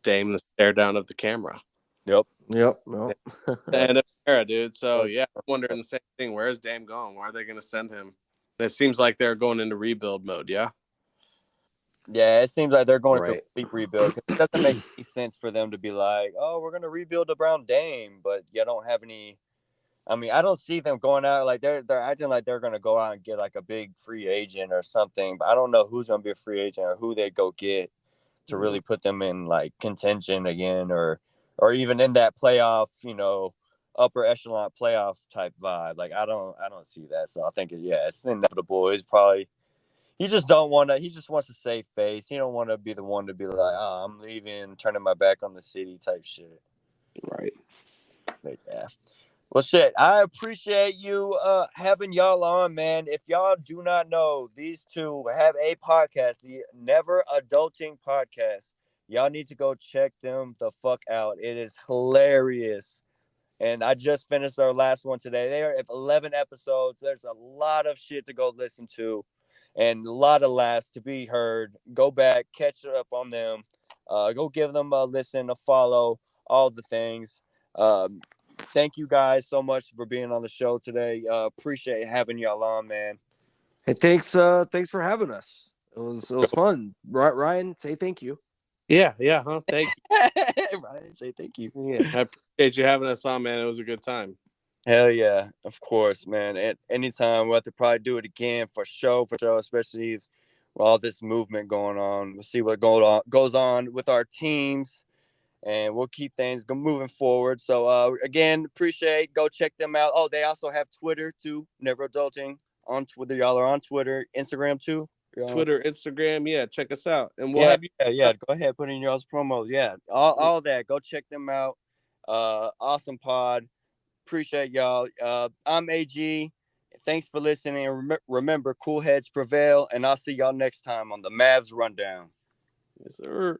Dame the stare down of the camera. Yep. The end of the era, dude. So yeah, I'm wondering the same thing. Where's Dame going? Where are they going to send him? It seems like they're going into rebuild mode. Yeah. Yeah, it seems like they're going to complete rebuild. It doesn't make any sense for them to be like, "Oh, we're going to rebuild around Dame," but you don't have any. I mean, I don't see them going out like they're acting like they're going to go out and get like a big free agent or something. But I don't know who's going to be a free agent or who they go get to really put them in like contention again, or even in that playoff, upper echelon playoff type vibe. Like I don't see that. So I think it's inevitable. It's probably he just wants to save face. He don't want to be the one to be like, oh, I'm leaving, turning my back on the city type shit. Right. But yeah. Well, shit, I appreciate you having y'all on, man. If y'all do not know, these two have a podcast, the Never Adulting Podcast. Y'all need to go check them the fuck out. It is hilarious. And I just finished our last one today. They are 11 episodes. There's a lot of shit to go listen to and a lot of laughs to be heard. Go back, catch up on them. Go give them a listen, a follow, all the things. Thank you guys so much for being on the show today. Appreciate having y'all on, man. Hey, thanks for having us. It was fun. Ryan, say thank you. Yeah, thank you. Ryan, say thank you. Yeah, I appreciate you having us on, man. It was a good time. Hell yeah, of course, man. At anytime we'll have to probably do it again for sure, especially if with all this movement going on. We'll see what goes on with our teams, and we'll keep things moving forward. So again, appreciate. Go check them out. Oh, they also have Twitter too. Never Adulting on Twitter. Y'all are on Twitter, Instagram too. Twitter, Instagram, yeah, check us out, and we'll Yeah, have you. yeah. Go ahead, put in y'all's promos. Yeah, all that. Go check them out. Awesome pod. Appreciate y'all. I'm AG. Thanks for listening. And remember, cool heads prevail. And I'll see y'all next time on the Mavs Rundown. Yes, sir.